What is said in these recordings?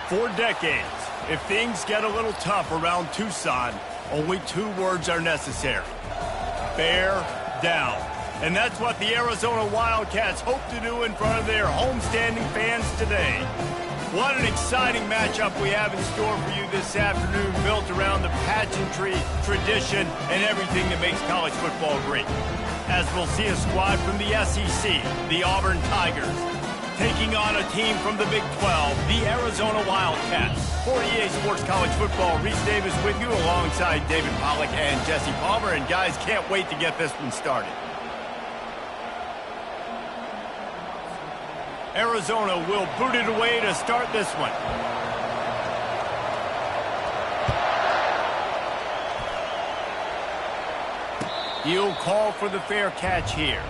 For decades, if things get a little tough around Tucson, only 2 words are necessary. Bear down. And that's what the Arizona Wildcats hope to do in front of their homestanding fans today. What an exciting matchup we have in store for you this afternoon, built around the pageantry, tradition, and everything that makes college football great. As we'll see a squad from the SEC, the Auburn Tigers, taking on a team from the Big 12, the Arizona Wildcats. For EA Sports College Football, Reese Davis with you alongside David Pollack and Jesse Palmer. And guys, can't wait to get this one started. Arizona will boot it away to start this one. He'll call for the fair catch here.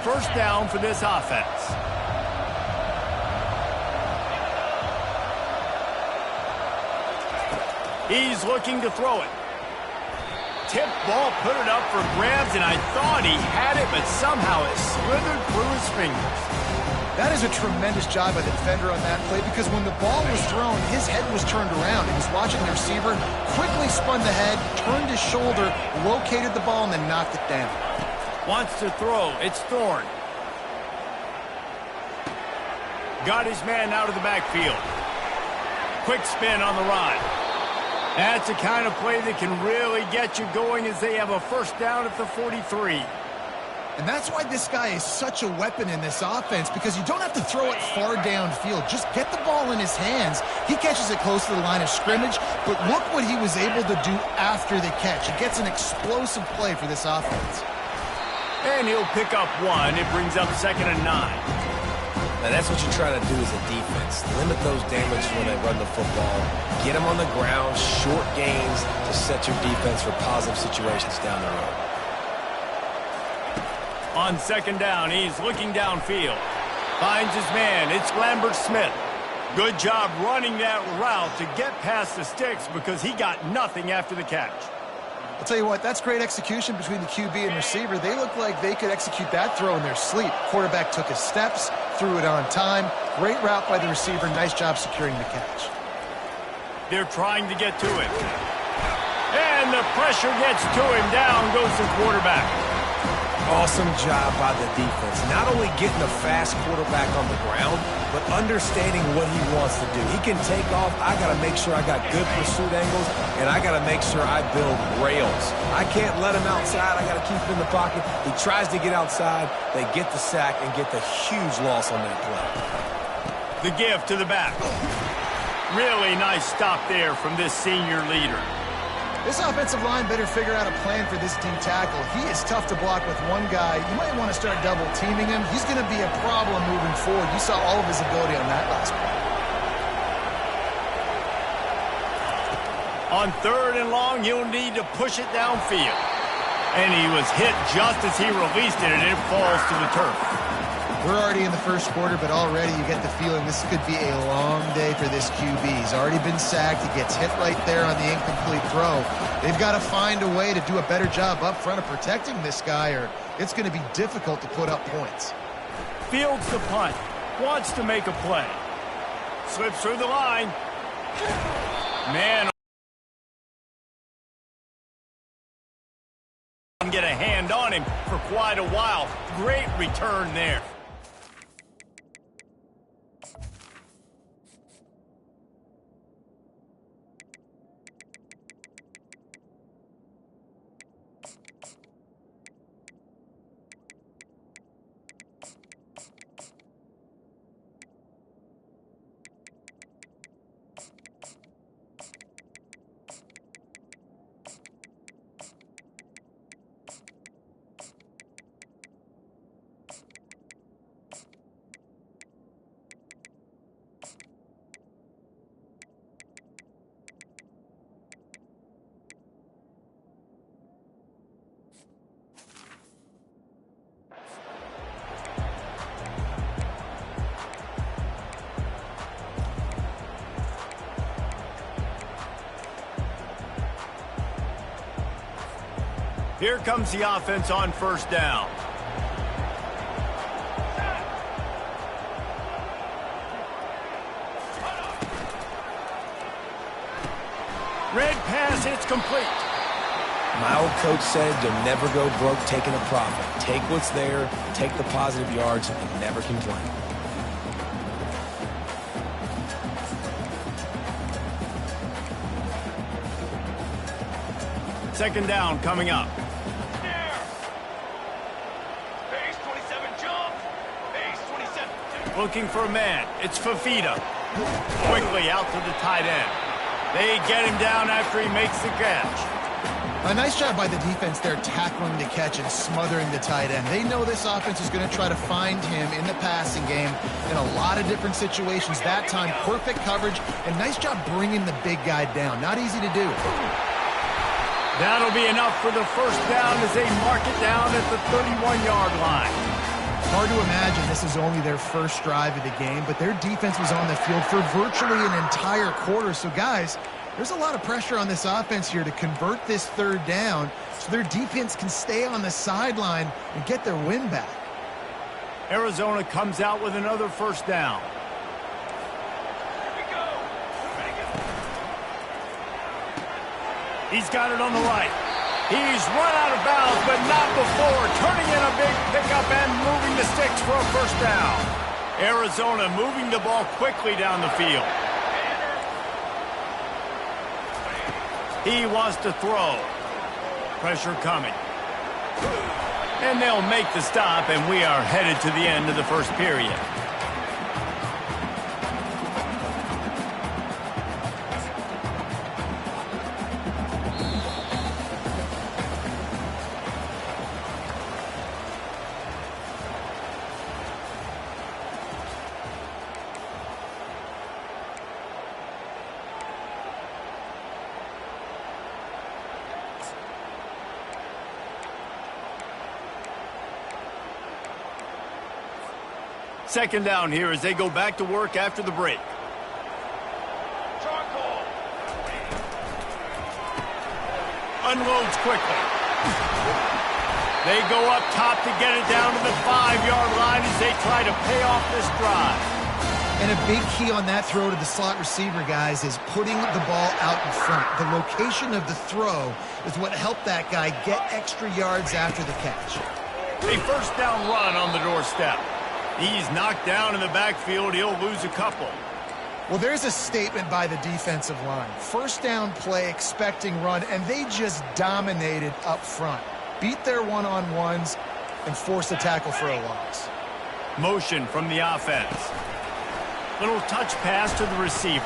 First down for this offense. He's looking to throw it. Tip ball, put it up for grabs, and I thought he had it, but somehow it slithered through his fingers. That is a tremendous job by the defender on that play, because when the ball was thrown, his head was turned around. He was watching the receiver, quickly spun the head, turned his shoulder, located the ball, and then knocked it down. Wants to throw. It's Thorne. Got his man out of the backfield. Quick spin on the run. That's the kind of play that can really get you going as they have a first down at the 43. And that's why this guy is such a weapon in this offense, because you don't have to throw it far downfield. Just get the ball in his hands. He catches it close to the line of scrimmage, but look what he was able to do after the catch. He gets an explosive play for this offense. And he'll pick up 1. It brings up 2nd and 9. Now that's what you're trying to do as a defense. Limit those damages when they run the football. Get them on the ground, short gains to set your defense for positive situations down the road. On 2nd down, he's looking downfield. Finds his man. It's Lambert Smith. Good job running that route to get past the sticks, because he got nothing after the catch. I'll tell you what, that's great execution between the QB and receiver. They look like they could execute that throw in their sleep. Quarterback took his steps, threw it on time. Great route by the receiver. Nice job securing the catch. They're trying to get to him. And the pressure gets to him. Down goes the quarterback. Awesome job by the defense. Not only getting a fast quarterback on the ground, but understanding what he wants to do. He can take off. I got to make sure I got good pursuit angles, and I got to make sure I build rails. I can't let him outside. I got to keep him in the pocket. He tries to get outside. They get the sack and get the huge loss on that play. The give to the back. Really nice stop there from this senior leader. This offensive line better figure out a plan for this D tackle. He is tough to block with one guy. You might want to start double teaming him. He's going to be a problem moving forward. You saw all of his ability on that last play. On 3rd and long, he'll need to push it downfield. And he was hit just as he released it, and it falls to the turf. We're already in the first quarter, but already you get the feeling this could be a long day for this QB. He's already been sacked. He gets hit right there on the incomplete throw. They've got to find a way to do a better job up front of protecting this guy, or it's going to be difficult to put up points. Fields the punt. Wants to make a play. Slips through the line. Man, get a hand on him for quite a while. Great return there. Here comes the offense on first down. Red pass, it's complete. My old coach said you'll never go broke taking a profit. Take what's there, take the positive yards, and never complain. Second down coming up. Base 27 jump. Base 27. Looking for a man. It's Fafita. Quickly out to the tight end. They get him down after he makes the catch. A nice job by the defense there tackling the catch and smothering the tight end. They know this offense is going to try to find him in the passing game in a lot of different situations. That time, perfect coverage, and nice job bringing the big guy down. Not easy to do. That'll be enough for the first down as they mark it down at the 31-yard line. Hard to imagine this is only their first drive of the game, but their defense was on the field for virtually an entire quarter. So, guys, there's a lot of pressure on this offense here to convert this third down so their defense can stay on the sideline and get their win back. Arizona comes out with another first down. He's got it on the right. He's run out of bounds, but not before turning in a big pickup and moving the sticks for a first down. Arizona moving the ball quickly down the field. He wants to throw. Pressure coming. And they'll make the stop, and we are headed to the end of the first period. Second down here as they go back to work after the break. Unloads quickly. They go up top to get it down to the 5-yard line as they try to pay off this drive. And a big key on that throw to the slot receiver, guys, is putting the ball out in front. The location of the throw is what helped that guy get extra yards after the catch. A first down run on the doorstep. He's knocked down in the backfield. He'll lose a couple. Well, there's a statement by the defensive line. First down play, expecting run, and they just dominated up front. Beat their one-on-ones and forced a tackle for a loss. Motion from the offense. Little touch pass to the receiver.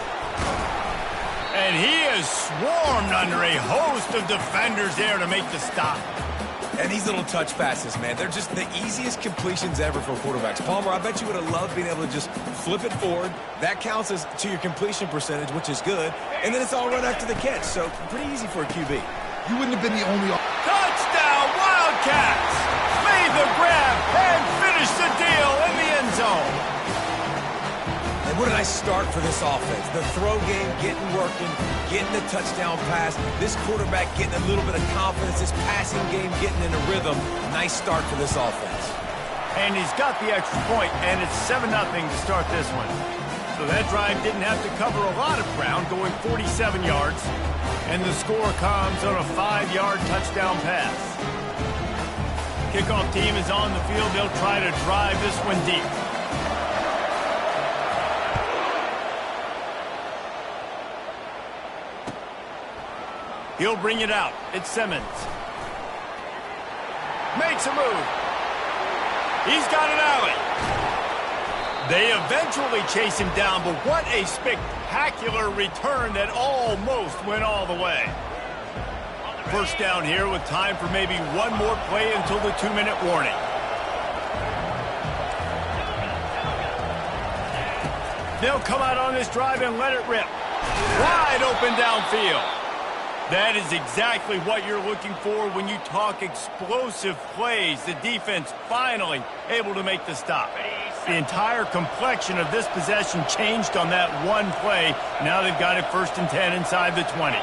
And he is swarmed under a host of defenders there to make the stop. And these little touch passes, man, they're just the easiest completions ever for quarterbacks. Palmer, I bet you would have loved being able to just flip it forward. That counts as to your completion percentage, which is good. And then it's all run after the catch, so pretty easy for a QB. You wouldn't have been the only... Touchdown, Wildcats! Made the grab and finished the deal in the end zone. And what a nice start for this offense. The throw game getting working, getting the touchdown pass. This quarterback getting a little bit of confidence. This passing game getting in a rhythm. Nice start for this offense. And he's got the extra point, and it's 7-0 to start this one. So that drive didn't have to cover a lot of ground, going 47 yards. And the score comes on a 5-yard touchdown pass. Kickoff team is on the field. They'll try to drive this one deep. He'll bring it out. It's Simmons. Makes a move. He's got an alley. They eventually chase him down, but what a spectacular return that almost went all the way. First down here with time for maybe one more play until the 2-minute warning. They'll come out on this drive and let it rip. Wide open downfield. That is exactly what you're looking for when you talk explosive plays. The defense finally able to make the stop. The entire complexion of this possession changed on that one play. Now they've got it 1st and 10 inside the 20.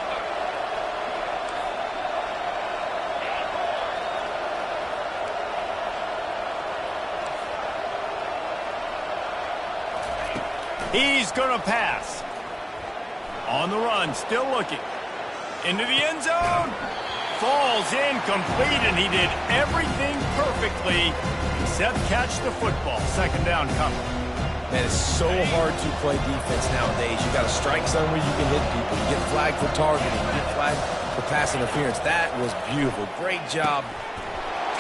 He's going to pass. On the run, still looking. Into the end zone. Falls incomplete, and he did everything perfectly except catch the football. Second down coming. Man, it's so hard to play defense nowadays. You got a strike zone where you can hit people. You get flagged for targeting. You get flagged for pass interference. That was beautiful. Great job.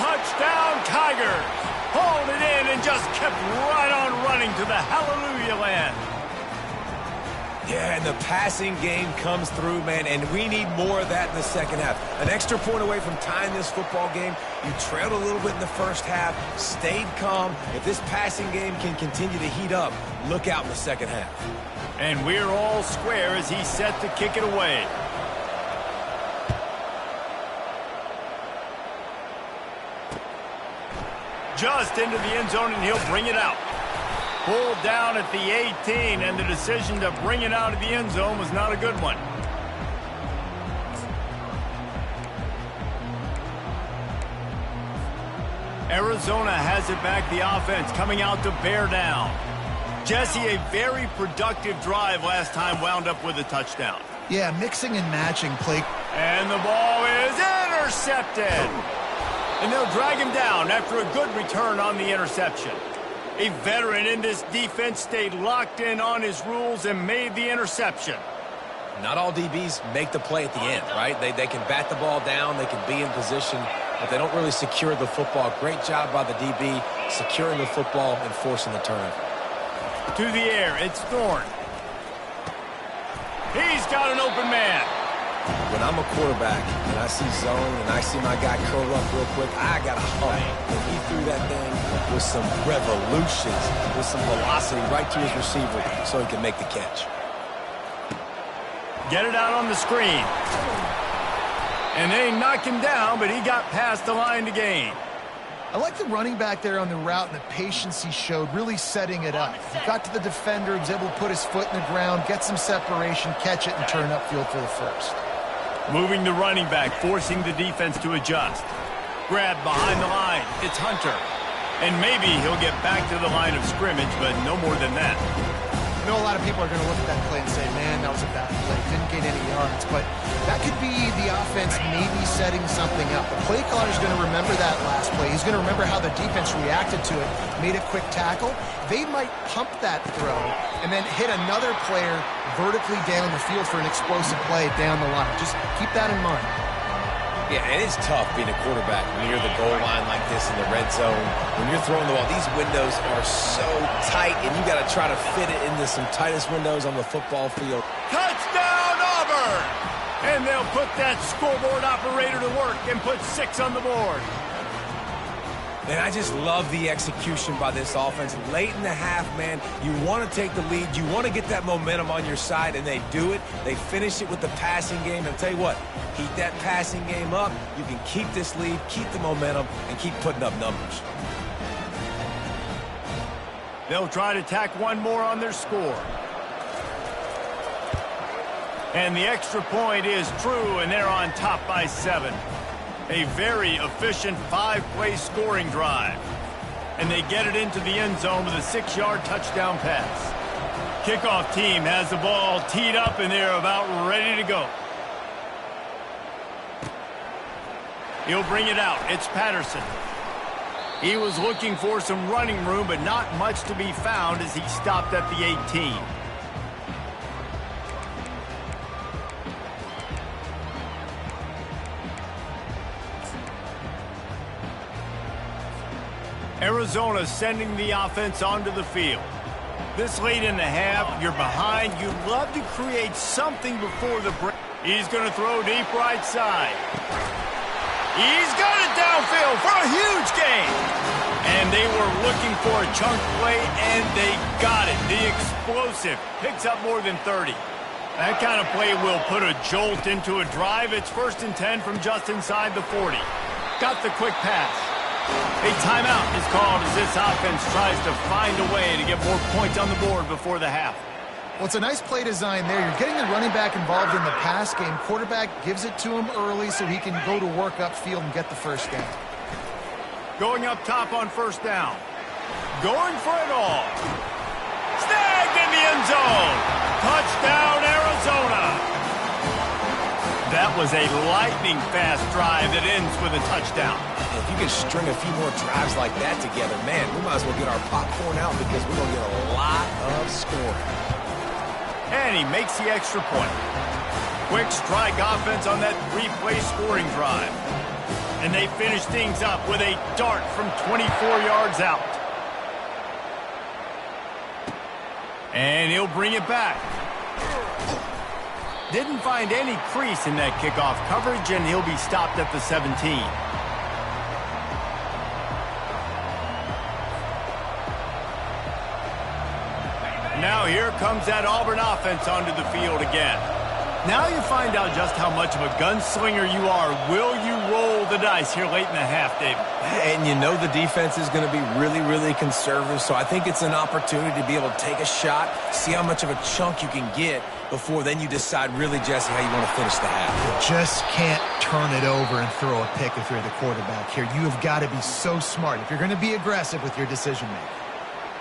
Touchdown, Tigers. Hauled it in and just kept right on running to the hallelujah land. Yeah, and the passing game comes through, man, and we need more of that in the second half. An extra point away from tying this football game. You trailed a little bit in the first half, stayed calm. If this passing game can continue to heat up, look out in the second half. And we're all square as he's set to kick it away. Just into the end zone, and he'll bring it out. Pulled down at the 18, and the decision to bring it out of the end zone was not a good one. Arizona has it back, the offense coming out to bear down. Jesse, a very productive drive last time wound up with a touchdown. Yeah, mixing and matching play. And the ball is intercepted. And they'll drag him down after a good return on the interception. A veteran in this defense stayed locked in on his rules and made the interception. Not all DBs make the play at the end, right? They can bat the ball down, they can be in position, but they don't really secure the football. Great job by the DB securing the football and forcing the turnover. To the air, it's Thorne. He's got an open man. When I'm a quarterback and I see zone and I see my guy curl up real quick, I got to hurry. And he threw that thing with some revolutions, with some velocity right to his receiver so he can make the catch. Get it out on the screen. And they knocked him down, but he got past the line to gain. I like the running back there on the route and the patience he showed, really setting it up. He got to the defender, he was able to put his foot in the ground, get some separation, catch it, and turn upfield for the first. Moving the running back, forcing the defense to adjust. Grab behind the line. It's Hunter. And maybe he'll get back to the line of scrimmage, but no more than that. I know a lot of people are going to look at that play and say, man, that was a bad play. Didn't get any yards. But that could be the offense maybe setting something up. The play caller is going to remember that last play. He's going to remember how the defense reacted to it, made a quick tackle. They might pump that throw and then hit another player vertically down the field for an explosive play down the line. Just keep that in mind. Yeah, and it's tough being a quarterback near the goal line like this in the red zone. When you're throwing the ball, these windows are so tight, and you got to try to fit it into some tightest windows on the football field. Touchdown, Auburn! And they'll put that scoreboard operator to work and put 6 on the board. Man, I just love the execution by this offense. Late in the half, man, you want to take the lead. You want to get that momentum on your side, and they do it. They finish it with the passing game. And I'll tell you what, heat that passing game up. You can keep this lead, keep the momentum, and keep putting up numbers. They'll try to tack one more on their score. And the extra point is true, and they're on top by 7. A very efficient 5-play scoring drive. And they get it into the end zone with a 6-yard touchdown pass. Kickoff team has the ball teed up, and they're about ready to go. He'll bring it out. It's Patterson. He was looking for some running room, but not much to be found as he stopped at the 18. Arizona sending the offense onto the field. This late in the half, you're behind. You'd love to create something before the break. He's going to throw deep right side. He's got it downfield for a huge gain. And they were looking for a chunk play, and they got it. The explosive picks up more than 30. That kind of play will put a jolt into a drive. It's 1st and 10 from just inside the 40. Got the quick pass. A timeout is called as this offense tries to find a way to get more points on the board before the half. Well, it's a nice play design there. You're getting the running back involved in the pass game. Quarterback gives it to him early so he can go to work upfield and get the first down. Going up top on 1st down. Going for it all. Snap! Tagged in the end zone. Touchdown, Arizona. That was a lightning-fast drive that ends with a touchdown. If you can string a few more drives like that together, man, we might as well get our popcorn out because we're going to get a lot of scoring. And he makes the extra point. Quick strike offense on that 3-play scoring drive. And they finish things up with a dart from 24 yards out. And he'll bring it back. Didn't find any crease in that kickoff coverage, and he'll be stopped at the 17. Now here comes that Auburn offense onto the field again. Now you find out just how much of a gunslinger you are. Will you roll the dice here late in the half, David? And you know the defense is going to be really, really conservative, so I think it's an opportunity to be able to take a shot, see how much of a chunk you can get before then you decide really, Jesse, how you want to finish the half. You just can't turn it over and throw a pick if you're the quarterback here. You have got to be so smart if you're going to be aggressive with your decision-making.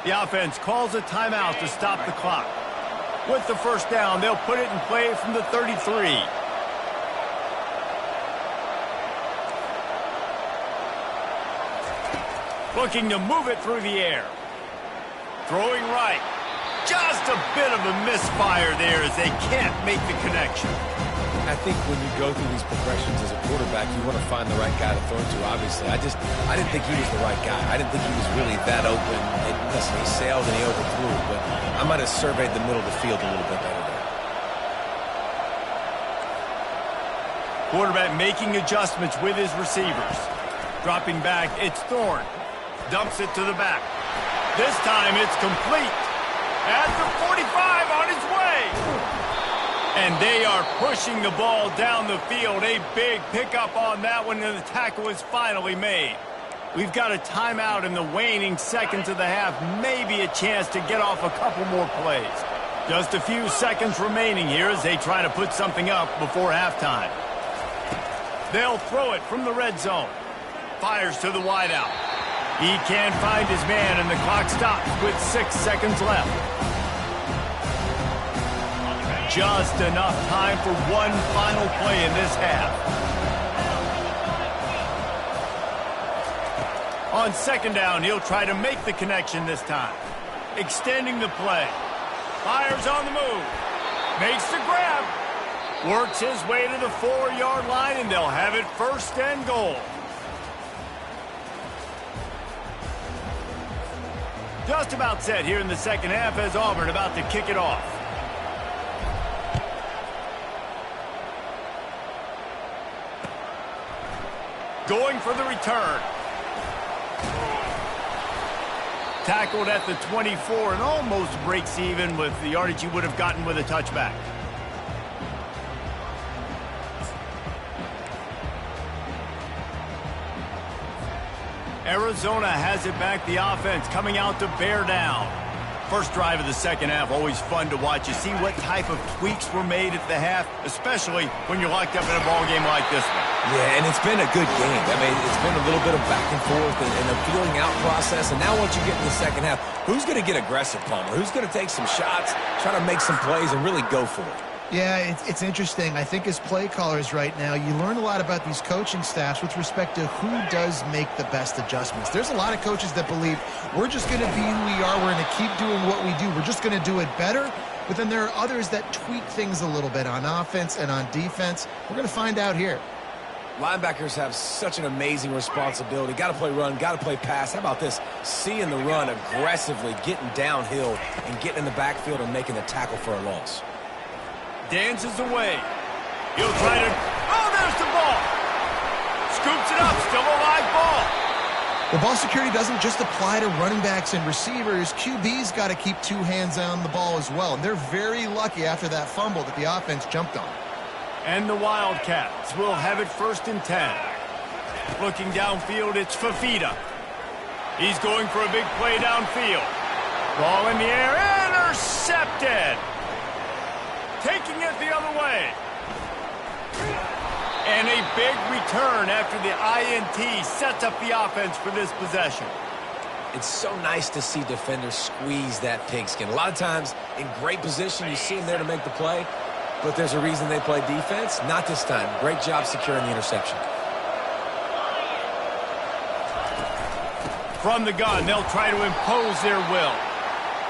The offense calls a timeout to stop the clock. With the first down, they'll put it in play from the 33. Looking to move it through the air. Throwing right. Just a bit of a misfire there as they can't make the connection. I think when you go through these progressions as a quarterback, you want to find the right guy to throw to, obviously. I didn't think he was the right guy. I didn't think he was really that open. Listen, he sailed and he overthrew, but I might have surveyed the middle of the field a little bit better there. Quarterback making adjustments with his receivers. Dropping back, it's Thorne. Dumps it to the back. This time it's complete. At the 45 on his way. And they are pushing the ball down the field. A big pickup on that one, and the tackle is finally made. We've got a timeout in the waning seconds of the half. Maybe a chance to get off a couple more plays. Just a few seconds remaining here as they try to put something up before halftime. They'll throw it from the red zone. Fires to the wideout. He can't find his man, and the clock stops with 6 seconds left. Just enough time for one final play in this half. On second down, he'll try to make the connection this time. Extending the play. Fires on the move. Makes the grab. Works his way to the 4-yard line, and they'll have it first and goal. Just about set here in the second half as Auburn about to kick it off. Going for the return. Tackled at the 24 and almost breaks even with the yardage he would have gotten with a touchback. Arizona has it back, the offense coming out to bear down. First drive of the second half, always fun to watch. You see what type of tweaks were made at the half, especially when you're locked up in a ball game like this one. Yeah, and it's been a good game. I mean, it's been a little bit of back and forth and a feeling out process. And now once you get in the second half, who's going to get aggressive, Palmer? Who's going to take some shots, try to make some plays, and really go for it? Yeah, it's interesting. I think as play callers right now, you learn a lot about these coaching staffs with respect to who does make the best adjustments. There's a lot of coaches that believe we're just going to be who we are. We're going to keep doing what we do. We're just going to do it better. But then there are others that tweak things a little bit on offense and on defense. We're going to find out here. Linebackers have such an amazing responsibility. Got to play run, got to play pass. How about this? Seeing the run aggressively, getting downhill, and getting in the backfield and making the tackle for a loss. Dances away. He'll try to... Oh, there's the ball. Scoops it up. Still a live ball. Well, ball security doesn't just apply to running backs and receivers. QB's got to keep two hands on the ball as well. And they're very lucky after that fumble that the offense jumped on. And the Wildcats will have it first and 10. Looking downfield, it's Fafita. He's going for a big play downfield. Ball in the air. Intercepted. Taking it the other way. And a big return after the INT sets up the offense for this possession. It's so nice to see defenders squeeze that pigskin. A lot of times, in great position, you see them there to make the play, but there's a reason they play defense. Not this time. Great job securing the interception. From the gun, they'll try to impose their will.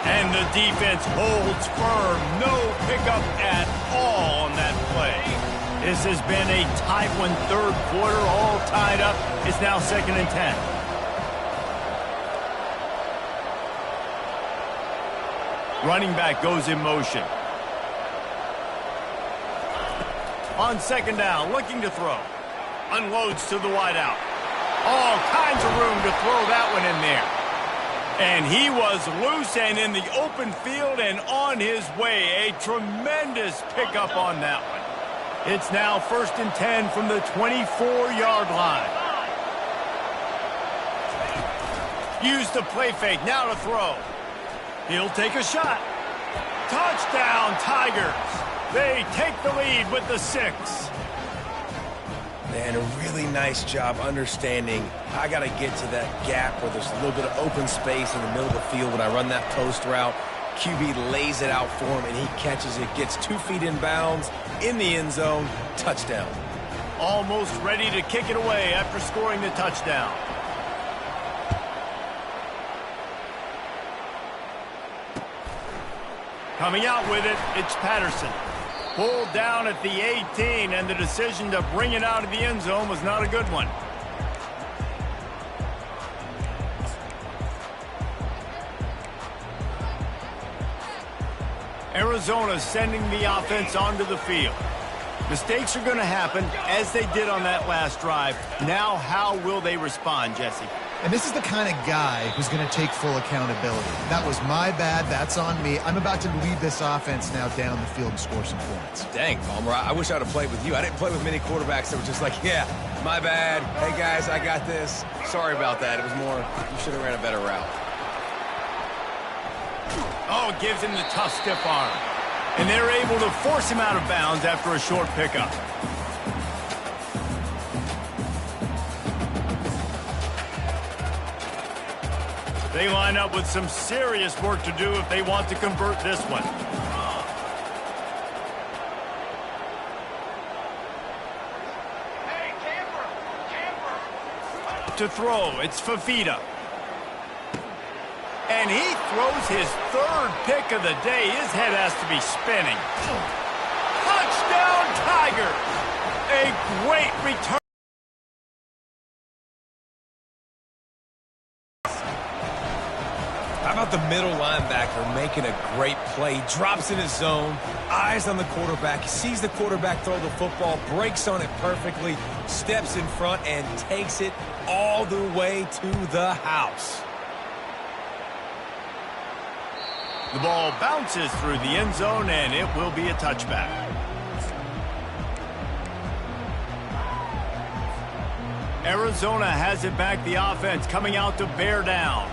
And the defense holds firm. No pickup at all on that play. This has been a tight one, third quarter, all tied up. It's now 2nd and 10. Running back goes in motion. On 2nd down, looking to throw. Unloads to the wideout. All kinds of room to throw that one in there. And he was loose and in the open field and on his way. A tremendous pickup on that one. It's now 1st and 10 from the 24-yard line. Use the play fake, now to throw. He'll take a shot. Touchdown, Tigers. They take the lead with the 6. And a really nice job understanding I got to get to that gap where there's a little bit of open space in the middle of the field when I run that post route. QB lays it out for him, and he catches it, gets 2 feet in bounds, in the end zone, touchdown. Almost ready to kick it away after scoring the touchdown. Coming out with it, it's Patterson. Pulled down at the 18, and the decision to bring it out of the end zone was not a good one. Arizona sending the offense onto the field. Mistakes are going to happen, as they did on that last drive. Now, how will they respond, Jesse? And this is the kind of guy who's going to take full accountability. That was my bad. That's on me. I'm about to lead this offense now down the field and score some points. Dang, Palmer, I wish I'd have played with you. I didn't play with many quarterbacks that were just like, yeah, my bad. Hey, guys, I got this. Sorry about that. It was more, you should have ran a better route. Oh, gives him the tough, stiff arm. And they're able to force him out of bounds after a short pickup. They line up with some serious work to do if they want to convert this one. Hey, camper! To throw, it's Fafita. And he throws his 3rd pick of the day. His head has to be spinning. Touchdown, Tigers! A great return. How about the middle linebacker making a great play? Drops in his zone, eyes on the quarterback. He sees the quarterback throw the football, breaks on it perfectly, steps in front, and takes it all the way to the house. The ball bounces through the end zone, and it will be a touchback. Arizona has it back, the offense coming out to bear down.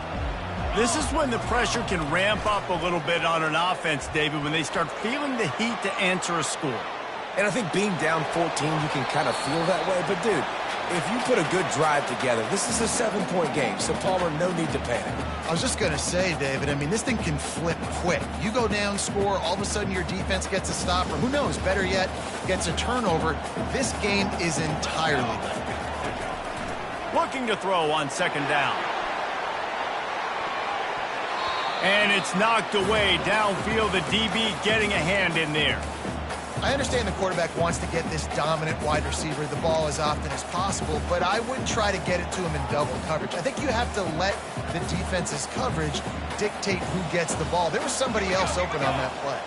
This is when the pressure can ramp up a little bit on an offense, David, when they start feeling the heat to answer a score. And I think being down 14, you can kind of feel that way. But, dude, if you put a good drive together, this is a 7-point game, so, Palmer, no need to panic. I was just going to say, David, I mean, this thing can flip quick. You go down, score, all of a sudden your defense gets a stop, or who knows, better yet, gets a turnover. This game is entirely different. Looking to throw on 2nd down. And it's knocked away downfield. The DB getting a hand in there. I understand the quarterback wants to get this dominant wide receiver the ball as often as possible, but I would try to get it to him in double coverage. I think you have to let the defense's coverage dictate who gets the ball. There was somebody else open on that play.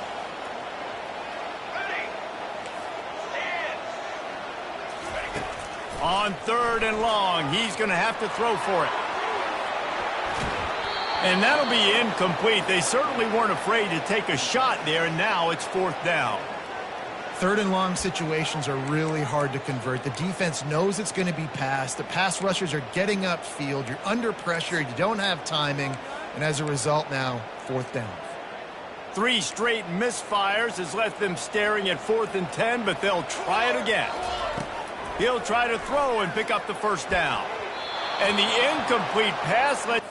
On 3rd and long, he's going to have to throw for it. And that'll be incomplete. They certainly weren't afraid to take a shot there, and now it's 4th down. 3rd and long situations are really hard to convert. The defense knows it's going to be passed. The pass rushers are getting upfield. You're under pressure. You don't have timing. And as a result now, 4th down. 3 straight misfires has left them staring at 4th and 10, but they'll try it again. He'll try to throw and pick up the 1st down. And the incomplete pass lets...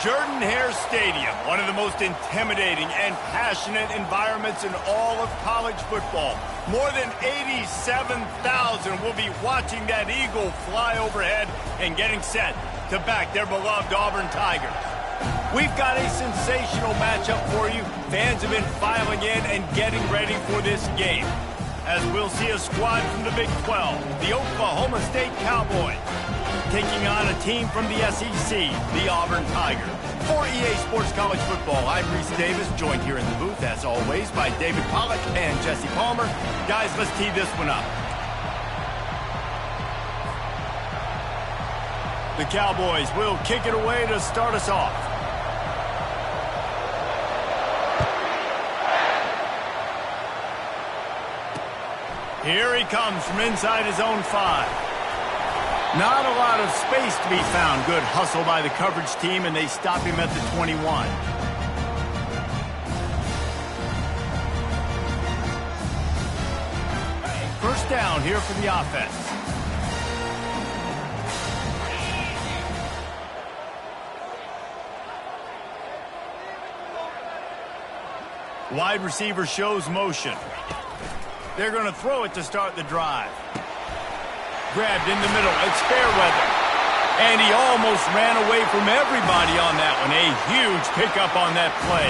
Jordan-Hare Stadium, one of the most intimidating and passionate environments in all of college football. More than 87,000 will be watching that eagle fly overhead and getting set to back their beloved Auburn Tigers. We've got a sensational matchup for you. Fans have been filing in and getting ready for this game, as we'll see a squad from the Big 12, the Oklahoma State Cowboys, taking on a team from the SEC, the Auburn Tigers. For EA Sports College Football, I'm Reese Davis, joined here in the booth, as always, by David Pollack and Jesse Palmer. Guys, let's tee this one up. The Cowboys will kick it away to start us off. Here he comes from inside his own 5. Not a lot of space to be found. Good hustle by the coverage team, and they stop him at the 21. First down here for the offense. Wide receiver shows motion. They're going to throw it to start the drive. Grabbed in the middle. It's fair weather. And he almost ran away from everybody on that one. A huge pickup on that play.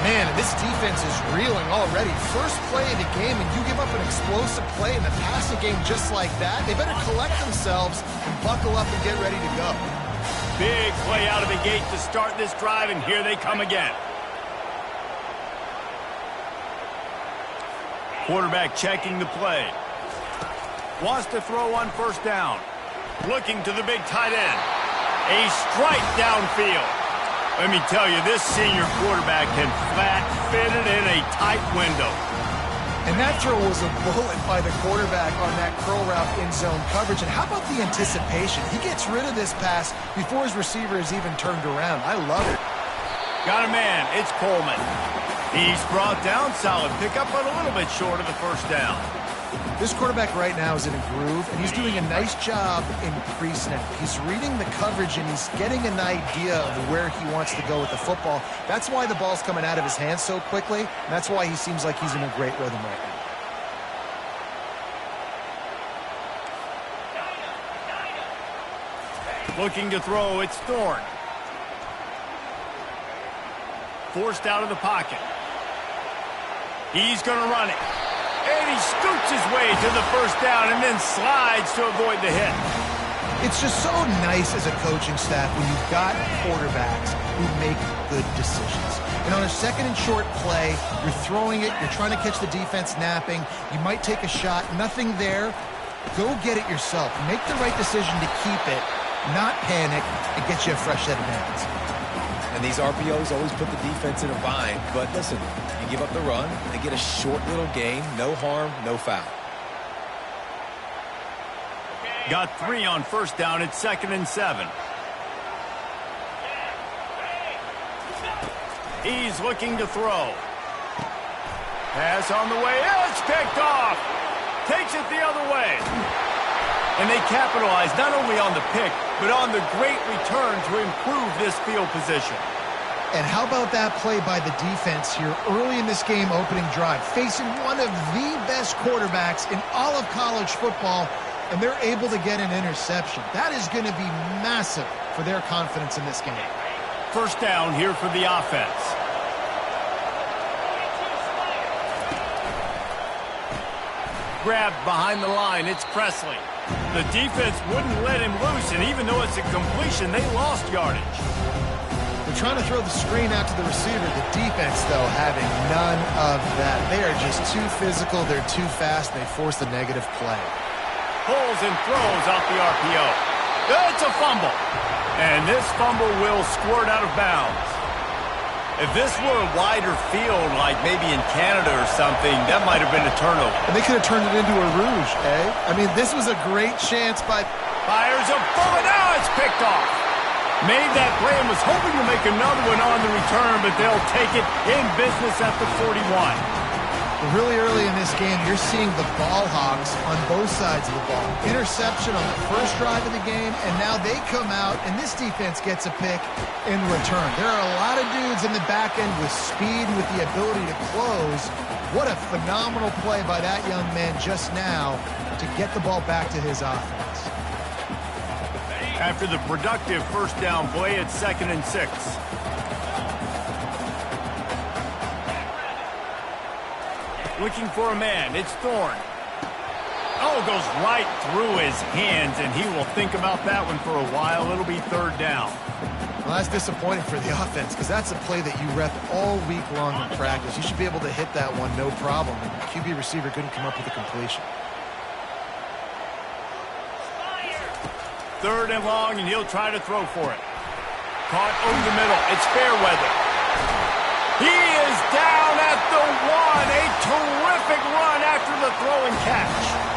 Man, this defense is reeling already. First play of the game, and you give up an explosive play in the passing game just like that. They better collect themselves and buckle up and get ready to go. Big play out of the gate to start this drive, and here they come again. Quarterback checking the play. Wants to throw on first down. Looking to the big tight end. A strike downfield. Let me tell you, this senior quarterback can flat fit it in a tight window. And that throw was a bullet by the quarterback on that curl route in zone coverage. And how about the anticipation? He gets rid of this pass before his receiver is even turned around. I love it. Got a man. It's Coleman. He's brought down. Solid pickup, but a little bit short of the first down. This quarterback right now is in a groove, and he's doing a nice job in pre-snap. He's reading the coverage, and he's getting an idea of where he wants to go with the football. That's why the ball's coming out of his hands so quickly, and that's why he seems like he's in a great rhythm right now. Looking to throw, it's Thorne. Forced out of the pocket. He's going to run it. And he scoots his way to the first down and then slides to avoid the hit. It's just so nice as a coaching staff when you've got quarterbacks who make good decisions. And on a second and short play, you're throwing it, you're trying to catch the defense napping, you might take a shot, nothing there. Go get it yourself. Make the right decision to keep it, not panic, and get you a fresh set of hands. And these RPOs always put the defense in a bind. But listen, you give up the run, they get a short little gain, no harm, no foul. Got 3 on first down. It's 2nd and 7. He's looking to throw. Pass on the way. It's picked off. Takes it the other way. And they capitalize not only on the pick, but on the great return to improve this field position. And how about that play by the defense here early in this game opening drive, facing one of the best quarterbacks in all of college football, and they're able to get an interception. That is going to be massive for their confidence in this game. First down here for the offense. Grabbed behind the line. It's Presley. The defense wouldn't let him loose, and even though it's a completion, they lost yardage. They're trying to throw the screen out to the receiver. The defense, though, having none of that. They are just too physical. They're too fast. They force the negative play. Pulls and throws off the RPO. It's a fumble. And this fumble will squirt out of bounds. If this were a wider field, like maybe in Canada or something, that might have been a turnover. And they could have turned it into a rouge, eh? I mean, this was a great chance by... Fires a bullet. Now it's picked off. Made that play and was hoping to make another one on the return, but they'll take it in business at the 41. But really early in this game, you're seeing the ball hawks on both sides of the ball. Interception on the first drive of the game, and now they come out, and this defense gets a pick in return. There are a lot of dudes in the back end with speed, with the ability to close. What a phenomenal play by that young man just now to get the ball back to his offense. After the productive first down play, it's 2nd and 6. Looking for a man. It's Thorne. Oh, goes right through his hands, and he will think about that one for a while. It'll be 3rd down. Well, that's disappointing for the offense because that's a play that you rep all week long in practice. You should be able to hit that one no problem. And the QB receiver couldn't come up with a completion. 3rd and long, and he'll try to throw for it. Caught over the middle. It's Fairweather. He is down at the 1. A terrific run after the throw and catch.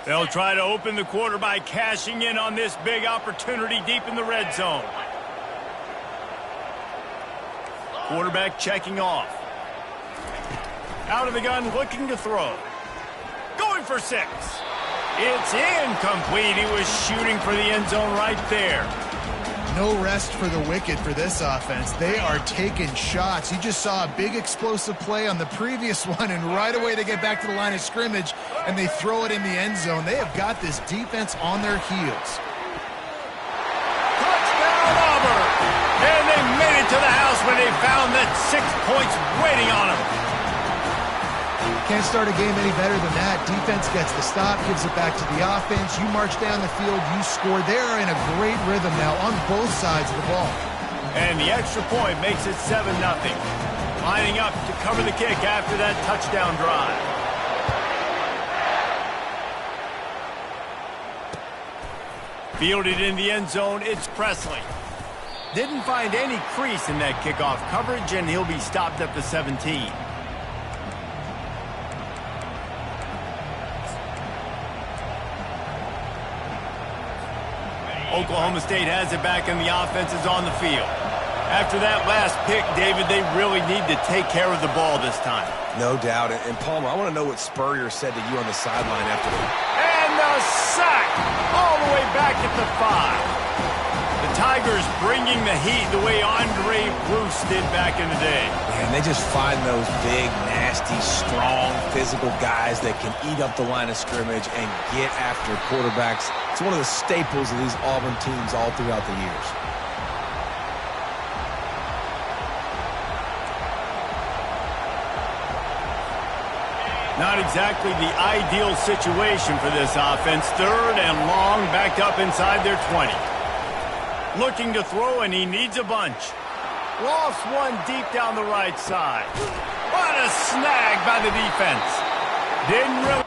They'll try to open the quarter by cashing in on this big opportunity deep in the red zone. Quarterback checking off. Out of the gun, looking to throw. Going for 6. It's incomplete. He was shooting for the end zone right there. No rest for the wicked for this offense. They are taking shots. You just saw a big explosive play on the previous one, and right away they get back to the line of scrimmage, and they throw it in the end zone. They have got this defense on their heels. Touchdown, Auburn! And they made it to the house when they found that 6 points waiting on them. Can't start a game any better than that. Defense gets the stop, gives it back to the offense. You march down the field, you score. They're in a great rhythm now on both sides of the ball. And the extra point makes it 7-0. Lining up to cover the kick after that touchdown drive. Fielded in the end zone, it's Presley. Didn't find any crease in that kickoff coverage, and he'll be stopped at the 17. Oklahoma State has it back, and the offense is on the field. After that last pick, David, they really need to take care of the ball this time. No doubt. And Palmer, I want to know what Spurrier said to you on the sideline after that. And the sack all the way back at the 5. The Tigers bringing the heat the way Andre Bruce did back in the day. Man, they just find those big, nasty, strong, physical guys that can eat up the line of scrimmage and get after quarterbacks. It's one of the staples of these Auburn teams all throughout the years. Not exactly the ideal situation for this offense. 3rd and long, backed up inside their 20. Looking to throw, and he needs a bunch. Lost one deep down the right side. What a snag by the defense. Didn't really...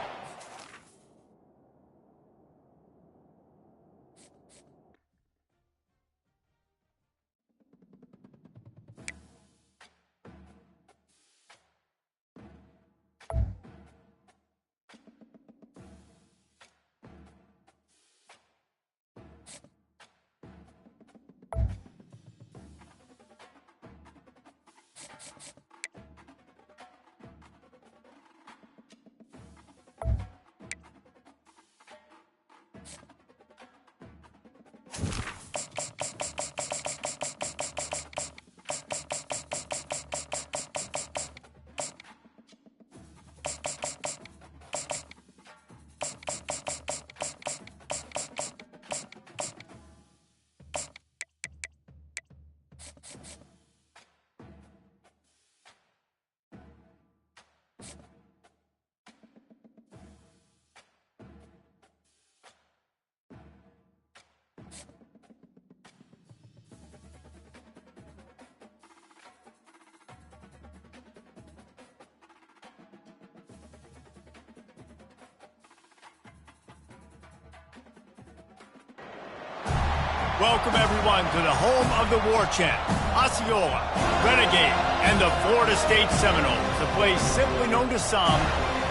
Welcome, everyone, to the home of the war chant, Osceola, Renegade, and the Florida State Seminoles, a place simply known to some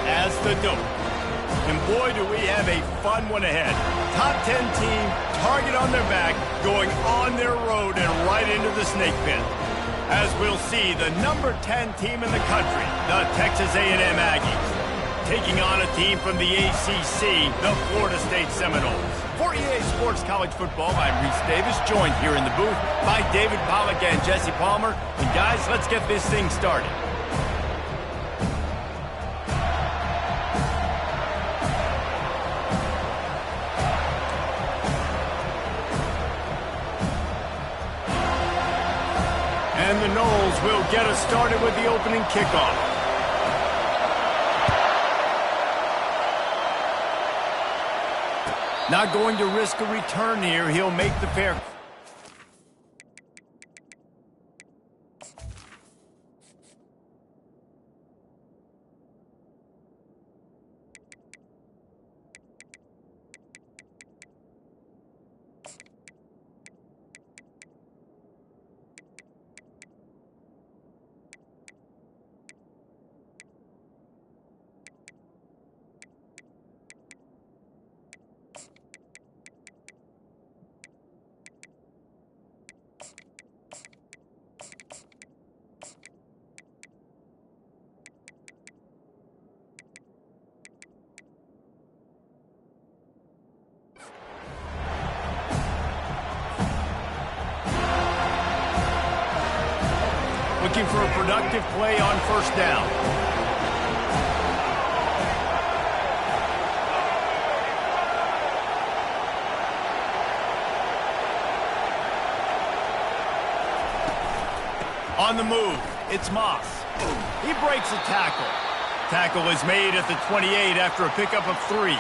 as the Dope. And boy, do we have a fun one ahead. Top 10 team, target on their back, going on their road and right into the snake pit. As we'll see, the number 10 team in the country, the Texas A&M Aggies, taking on a team from the ACC, the Florida State Seminoles. For EA Sports College Football, I'm Reese Davis, joined here in the booth by David Pollack and Jesse Palmer. And guys, let's get this thing started. And the Noles will get us started with the opening kickoff. Not going to risk a return here. He'll make the fair. Looking for a productive play on first down. On the move, it's Moss. He breaks a tackle. Tackle is made at the 28 after a pickup of 3.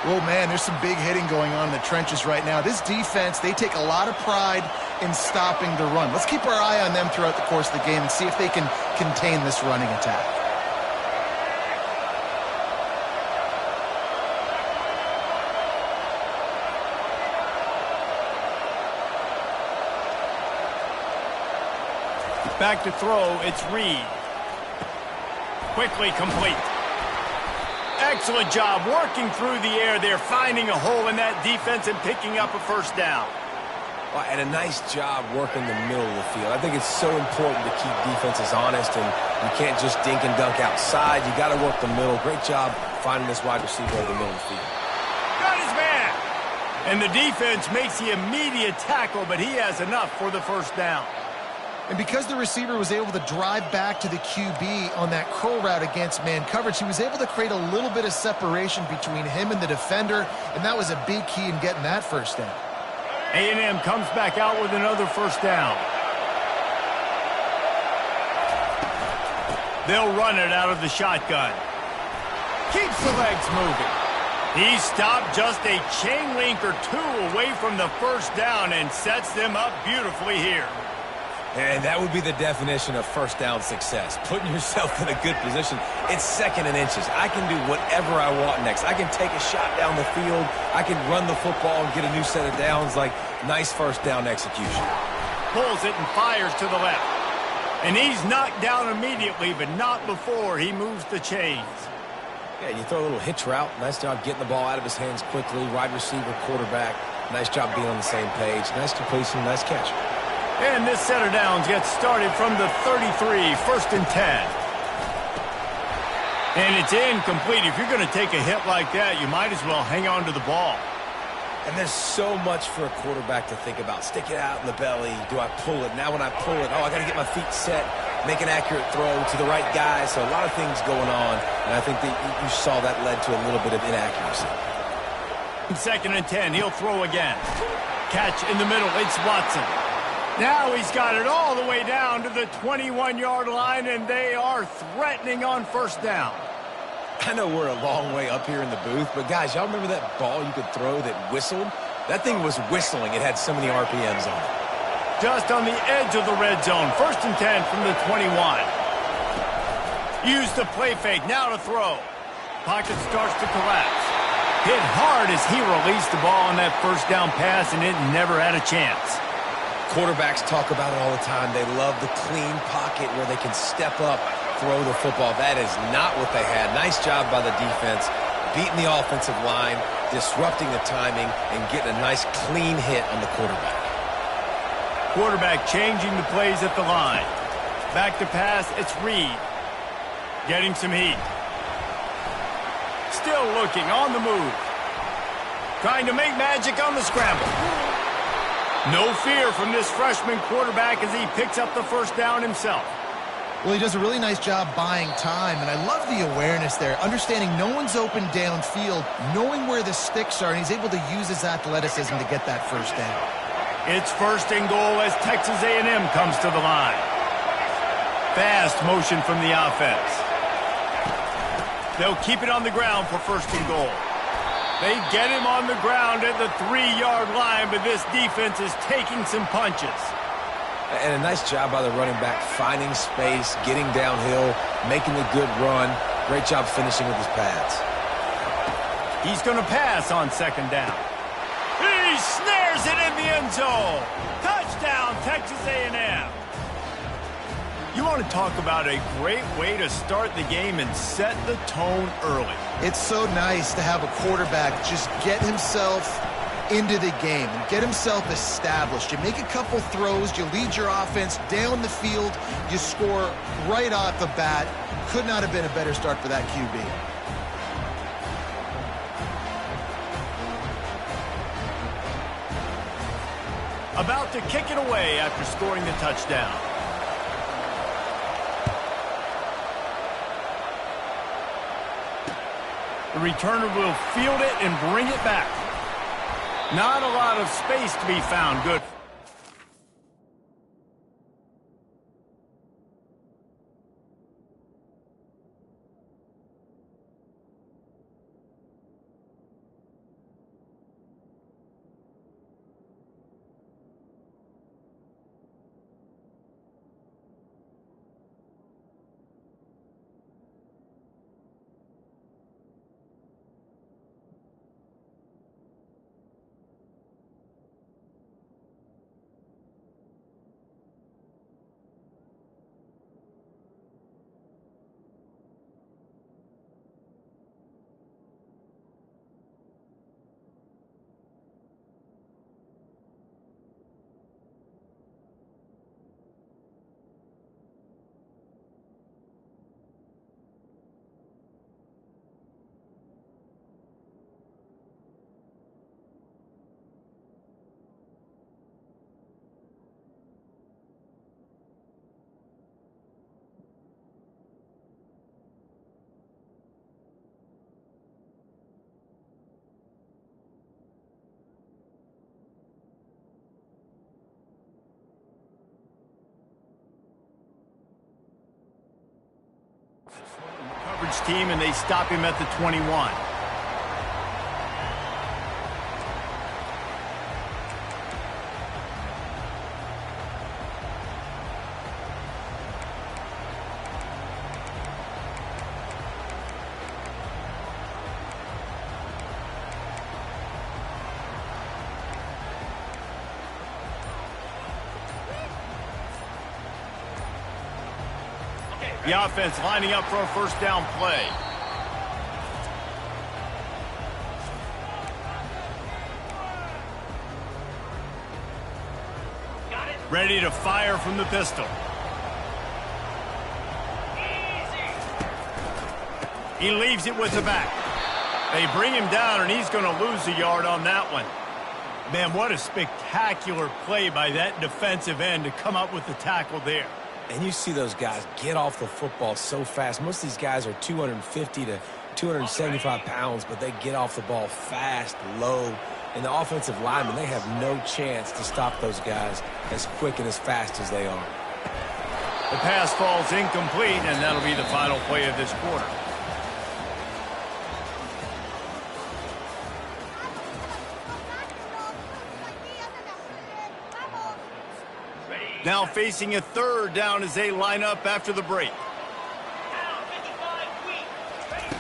Well, man, there's some big hitting going on in the trenches right now. This defense, they take a lot of pride in stopping the run. Let's keep our eye on them throughout the course of the game and see if they can contain this running attack. Back to throw, it's Reed. Quickly complete. Excellent job working through the air there, finding a hole in that defense and picking up a first down. Well, and a nice job working the middle of the field. I think it's so important to keep defenses honest, and you can't just dink and dunk outside. You got to work the middle. Great job finding this wide receiver over the middle of the field. Got his man! And the defense makes the immediate tackle, but he has enough for the first down. And because the receiver was able to drive back to the QB on that curl route against man coverage, he was able to create a little bit of separation between him and the defender, and that was a big key in getting that first down. A&M comes back out with another first down. They'll run it out of the shotgun. Keeps the legs moving. He stopped just a chain link or two away from the first down and sets them up beautifully here. And that would be the definition of first down success. Putting yourself in a good position. It's second and inches. I can do whatever I want next. I can take a shot down the field. I can run the football and get a new set of downs. Like, nice first down execution. Pulls it and fires to the left. And he's knocked down immediately, but not before he moves the chains. Yeah, you throw a little hitch route. Nice job getting the ball out of his hands quickly. Wide receiver, quarterback. Nice job being on the same page. Nice completion, nice catch. And this set of downs gets started from the 33, first and 10. And it's incomplete. If you're going to take a hit like that, you might as well hang on to the ball. And there's so much for a quarterback to think about. Stick it out in the belly. Do I pull it? Now when I pull it, I got to get my feet set, make an accurate throw to the right guy. So a lot of things going on, and I think that you saw that led to a little bit of inaccuracy. Second and 10, he'll throw again. Catch in the middle, it's Watson. Now he's got it all the way down to the 21-yard line, and they are threatening on first down. I know we're a long way up here in the booth, but guys, y'all remember that ball you could throw that whistled? That thing was whistling. It had so many RPMs on it. Just on the edge of the red zone. First and 10 from the 21. Use the play fake. Now to throw. Pocket starts to collapse. Hit hard as he released the ball on that first down pass, and it never had a chance. Quarterbacks talk about it all the time. They love the clean pocket where they can step up, throw the football. That is not what they had. Nice job by the defense, beating the offensive line, disrupting the timing, and getting a nice clean hit on the quarterback. Quarterback changing the plays at the line. Back to pass, it's Reed. Getting some heat. Still looking on the move. Trying to make magic on the scramble. No fear from this freshman quarterback as he picks up the first down himself. Well, he does a really nice job buying time, and I love the awareness there, understanding no one's open downfield, knowing where the sticks are, and he's able to use his athleticism to get that first down. It's first and goal as Texas A&M comes to the line. Fast motion from the offense. They'll keep it on the ground for first and goal. They get him on the ground at the 3-yard line, but this defense is taking some punches. And a nice job by the running back, finding space, getting downhill, making a good run. Great job finishing with his pads. He's going to pass on second down. He snares it in the end zone. Touchdown, Texas A&M. You want to talk about a great way to start the game and set the tone early. It's so nice to have a quarterback just get himself into the game and get himself established. You make a couple throws, you lead your offense down the field, you score right off the bat. Could not have been a better start for that QB. About to kick it away after scoring the touchdown. The returner will field it and bring it back. Not a lot of space to be found. Good. Coverage team, and they stop him at the 21. The offense lining up for a first down play. Ready to fire from the pistol. He leaves it with the back. They bring him down, and he's going to lose a yard on that one. Man, what a spectacular play by that defensive end to come up with the tackle there. And you see those guys get off the football so fast. Most of these guys are 250 to 275 pounds, but they get off the ball fast, low. And the offensive linemen, they have no chance to stop those guys as quick and as fast as they are. The pass falls incomplete, and that'll be the final play of this quarter. Now facing a third down as they line up after the break.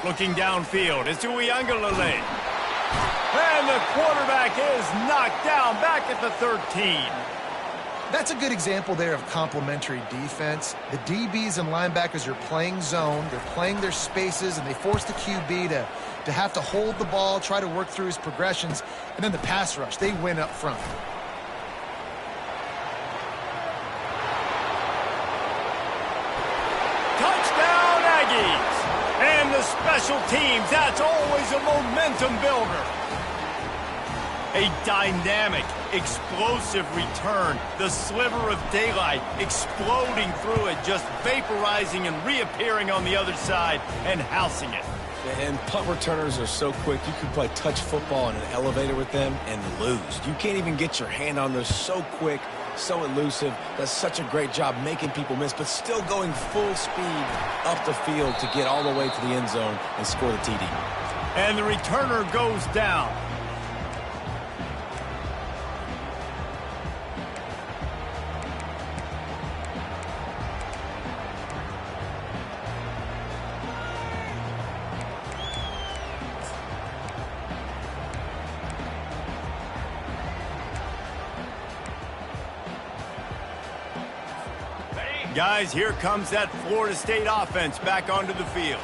Looking downfield, it's Uiagalelei. And the quarterback is knocked down back at the 13. That's a good example there of complementary defense. The DBs and linebackers are playing zone, they're playing their spaces, and they force the QB to have to hold the ball, try to work through his progressions, and then the pass rush, they win up front. Touchdown, Aggies! And the special teams, that's always a momentum builder. A dynamic, explosive return. The sliver of daylight exploding through it, just vaporizing and reappearing on the other side and housing it. And punt returners are so quick. You can play touch football in an elevator with them and lose. You can't even get your hand on those. So quick, so elusive. Does such a great job making people miss, but still going full speed up the field to get all the way to the end zone and score the TD. And the returner goes down. Guys, here comes that Florida State offense back onto the field.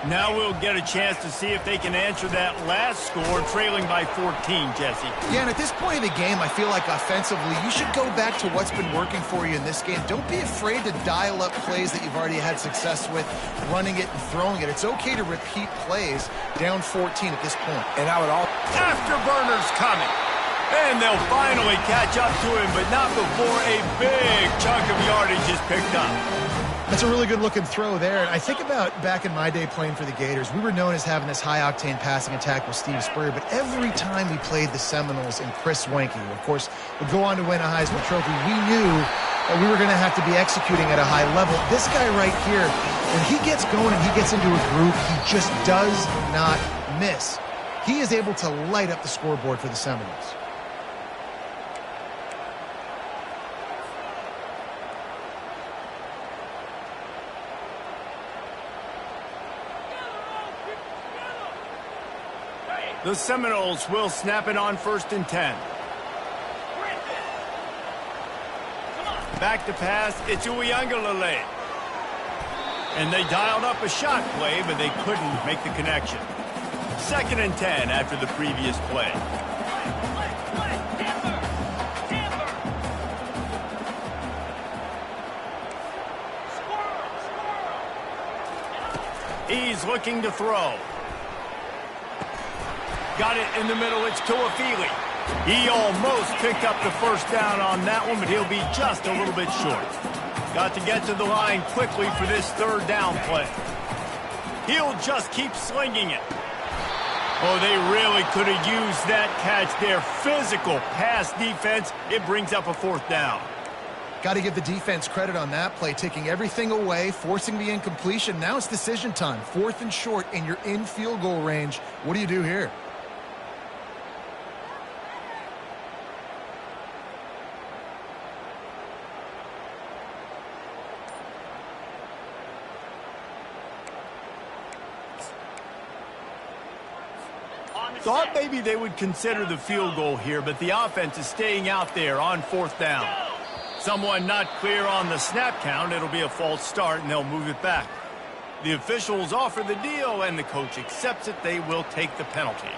Now we'll get a chance to see if they can answer that last score, trailing by 14, Jesse. Yeah, and at this point of the game, I feel like offensively, you should go back to what's been working for you in this game. Don't be afraid to dial up plays that you've already had success with, running it and throwing it. It's okay to repeat plays down 14 at this point. And I would all... Afterburners coming. And they'll finally catch up to him, but not before a big chunk of yardage is picked up. That's a really good-looking throw there. I think about back in my day playing for the Gators, we were known as having this high-octane passing attack with Steve Spurrier, but every time we played the Seminoles and Chris Wenke, of course, would go on to win a Heisman Trophy, we knew that we were going to have to be executing at a high level. This guy right here, when he gets going and he gets into a groove, he just does not miss. He is able to light up the scoreboard for the Seminoles. The Seminoles will snap it on 1st and 10. Back to pass, it's Uiagalelei. And they dialed up a shot play, but they couldn't make the connection. 2nd and 10 after the previous play. He's looking to throw. Got it in the middle, it's Tuafili. He almost picked up the first down on that one, but he'll be just a little bit short. Got to get to the line quickly for this 3rd down play. He'll just keep slinging it. Oh, they really could have used that catch there. Physical pass defense, it brings up a 4th down. Got to give the defense credit on that play, taking everything away, forcing the incompletion. Now it's decision time. 4th and short, and you're in field goal range. What do you do here? Thought maybe they would consider the field goal here, but the offense is staying out there on 4th down. Someone not clear on the snap count. It'll be a false start, and they'll move it back. The officials offer the deal, and the coach accepts it. They will take the penalty.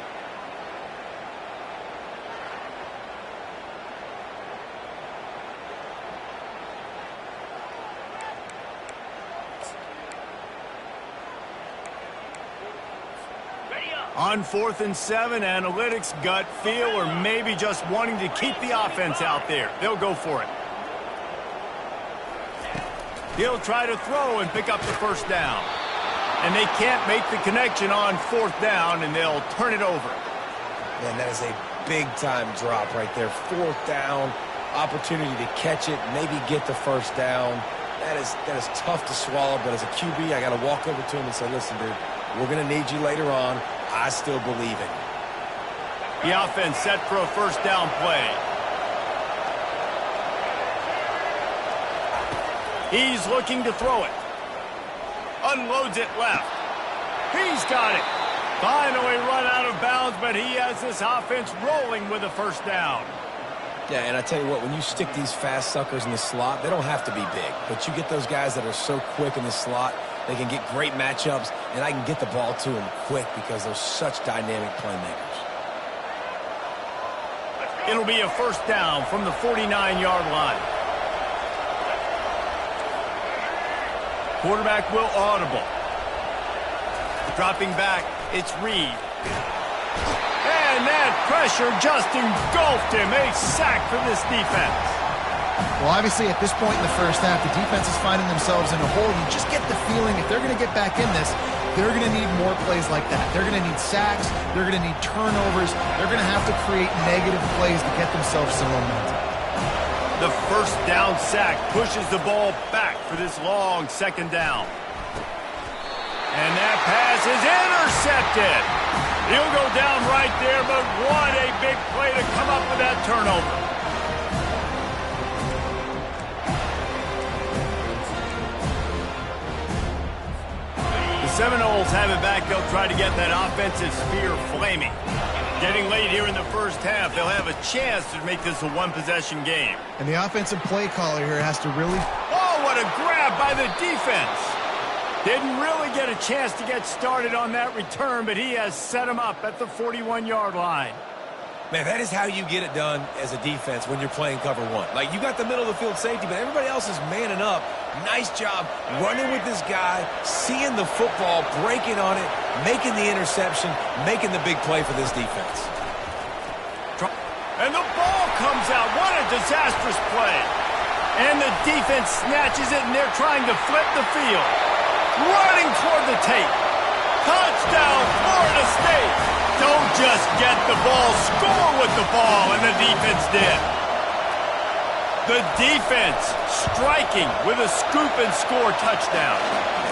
On 4th and 7, analytics, gut feel, or maybe just wanting to keep the offense out there. They'll go for it. He'll try to throw and pick up the 1st down. And they can't make the connection on 4th down, and they'll turn it over. Man, that is a big-time drop right there. 4th down, opportunity to catch it, maybe get the 1st down. That is tough to swallow, but as a QB, I got to walk over to him and say, listen, dude, we're going to need you later on. I still believe it. The offense set for a 1st down play. He's looking to throw it. Unloads it left. He's got it. Finally run out of bounds, but he has this offense rolling with a first down. Yeah, and I tell you what, when you stick these fast suckers in the slot, they don't have to be big. But you get those guys that are so quick in the slot, they can get great matchups, and I can get the ball to them quick because they're such dynamic playmakers. It'll be a first down from the 49-yard line. Quarterback will audible. Dropping back, it's Reed. And that pressure just engulfed him. A sack for this defense. Well, obviously, at this point in the first half, the defense is finding themselves in a hole. You just get the feeling if they're going to get back in this, they're going to need more plays like that. They're going to need sacks. They're going to need turnovers. They're going to have to create negative plays to get themselves some momentum. The first down sack pushes the ball back for this long second down. And that pass is intercepted. He'll go down right there, but what a big play to come up with that turnover. The Seminoles have it back. They'll try to get that offensive spear flaming. Getting late here in the first half, they'll have a chance to make this a one-possession game. And the offensive play caller here has to really... Oh, what a grab by the defense. Didn't really get a chance to get started on that return, but he has set him up at the 41-yard line. Man, that is how you get it done as a defense when you're playing cover one. Like, you got the middle of the field safety, but everybody else is manning up. Nice job running with this guy, seeing the football, breaking on it, making the interception, making the big play for this defense. And the ball comes out. What a disastrous play. And the defense snatches it, and they're trying to flip the field. Running toward the tape. Touchdown, Florida State. Don't just get the ball, score with the ball, and the defense did. The defense striking with a scoop and score touchdown.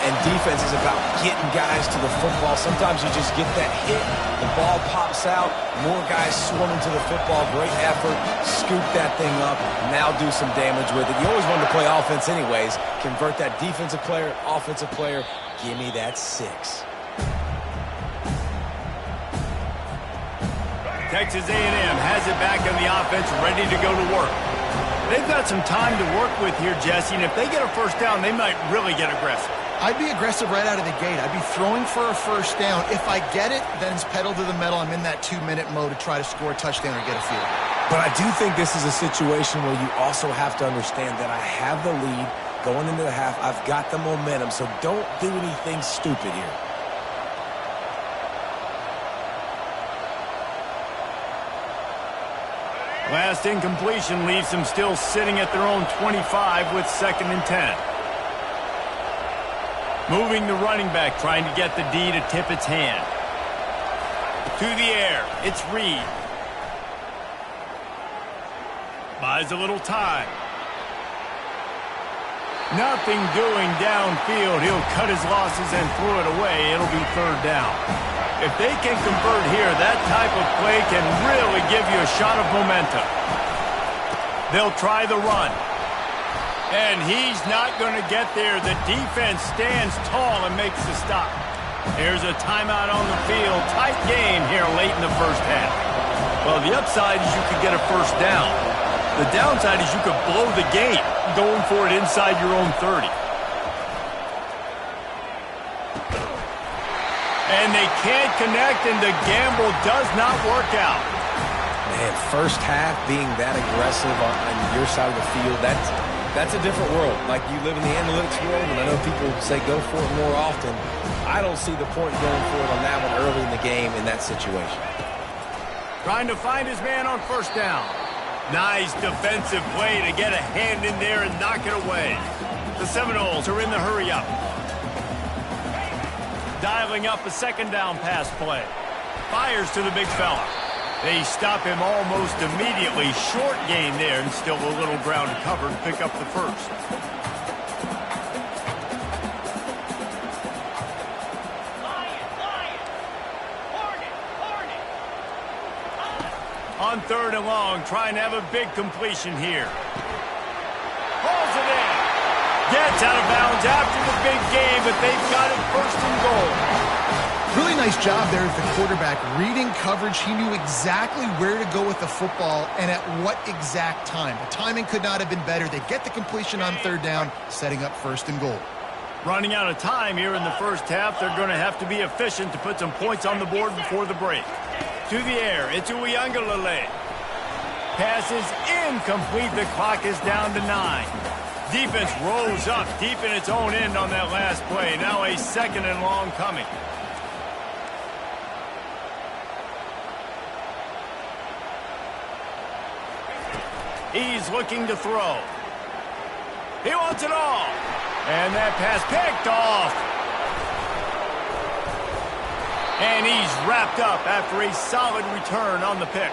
And defense is about getting guys to the football. Sometimes you just get that hit, the ball pops out, more guys swarming to the football. Great effort, scoop that thing up, now do some damage with it. You always wanted to play offense anyways. Convert that defensive player, offensive player. Give me that 6. Texas A&M has it back on the offense, ready to go to work. They've got some time to work with here, Jesse, and if they get a first down, they might really get aggressive. I'd be aggressive right out of the gate. I'd be throwing for a first down. If I get it, then it's pedal to the metal. I'm in that 2-minute mode to try to score a touchdown or get a field. But I do think this is a situation where you also have to understand that I have the lead going into the half. I've got the momentum, so don't do anything stupid here. Last incompletion leaves them still sitting at their own 25 with 2nd and 10. Moving the running back, trying to get the D to tip its hand. To the air, it's Reed. Buys a little time. Nothing doing downfield. He'll cut his losses and throw it away. It'll be 3rd down. If they can convert here, that type of play can really give you a shot of momentum. They'll try the run. And he's not going to get there. The defense stands tall and makes the stop. Here's a timeout on the field. Tight game here late in the first half. Well, the upside is you could get a first down. The downside is you could blow the game going for it inside your own 30. And they can't connect, and the gamble does not work out. Man, first half being that aggressive on your side of the field, that's a different world. Like, you live in the analytics world, and I know people say go for it more often. I don't see the point going for it on that one early in the game in that situation. Trying to find his man on first down. Nice defensive play to get a hand in there and knock it away. The Seminoles are in the hurry-up. Dialing up a 2nd down pass play. Fires to the big fella. They stop him almost immediately. Short gain there, and still a little ground to cover to pick up the first. On 3rd and long, trying to have a big completion here. Pulls it in. Gets out of bounds after the big game, but they've got it 1st and goal. Really nice job there of the quarterback. Reading coverage, he knew exactly where to go with the football and at what exact time. The timing could not have been better. They get the completion on third down, setting up first and goal. Running out of time here in the first half, they're going to have to be efficient to put some points on the board before the break. To the air, it's Ncaa. Pass is incomplete. The clock is down to 9. Defense rose up deep in its own end on that last play. Now a second and long coming. He's looking to throw. He wants it all. And that pass picked off. And he's wrapped up after a solid return on the pick.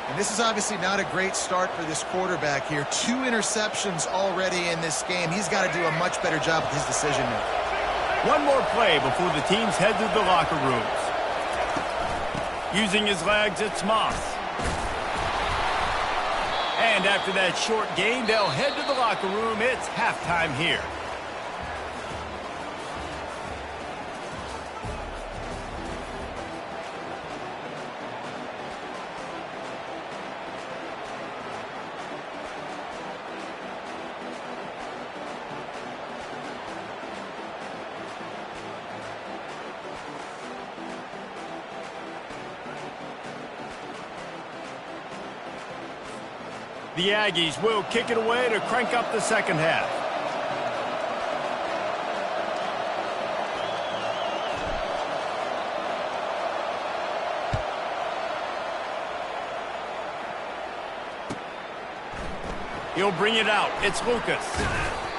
And this is obviously not a great start for this quarterback here. 2 interceptions already in this game. He's got to do a much better job with his decision making. One more play before the teams head to the locker rooms. Using his legs, it's Moss. And after that short gain, they'll head to the locker room. It's halftime here. The Aggies will kick it away to crank up the second half. He'll bring it out. It's Lucas.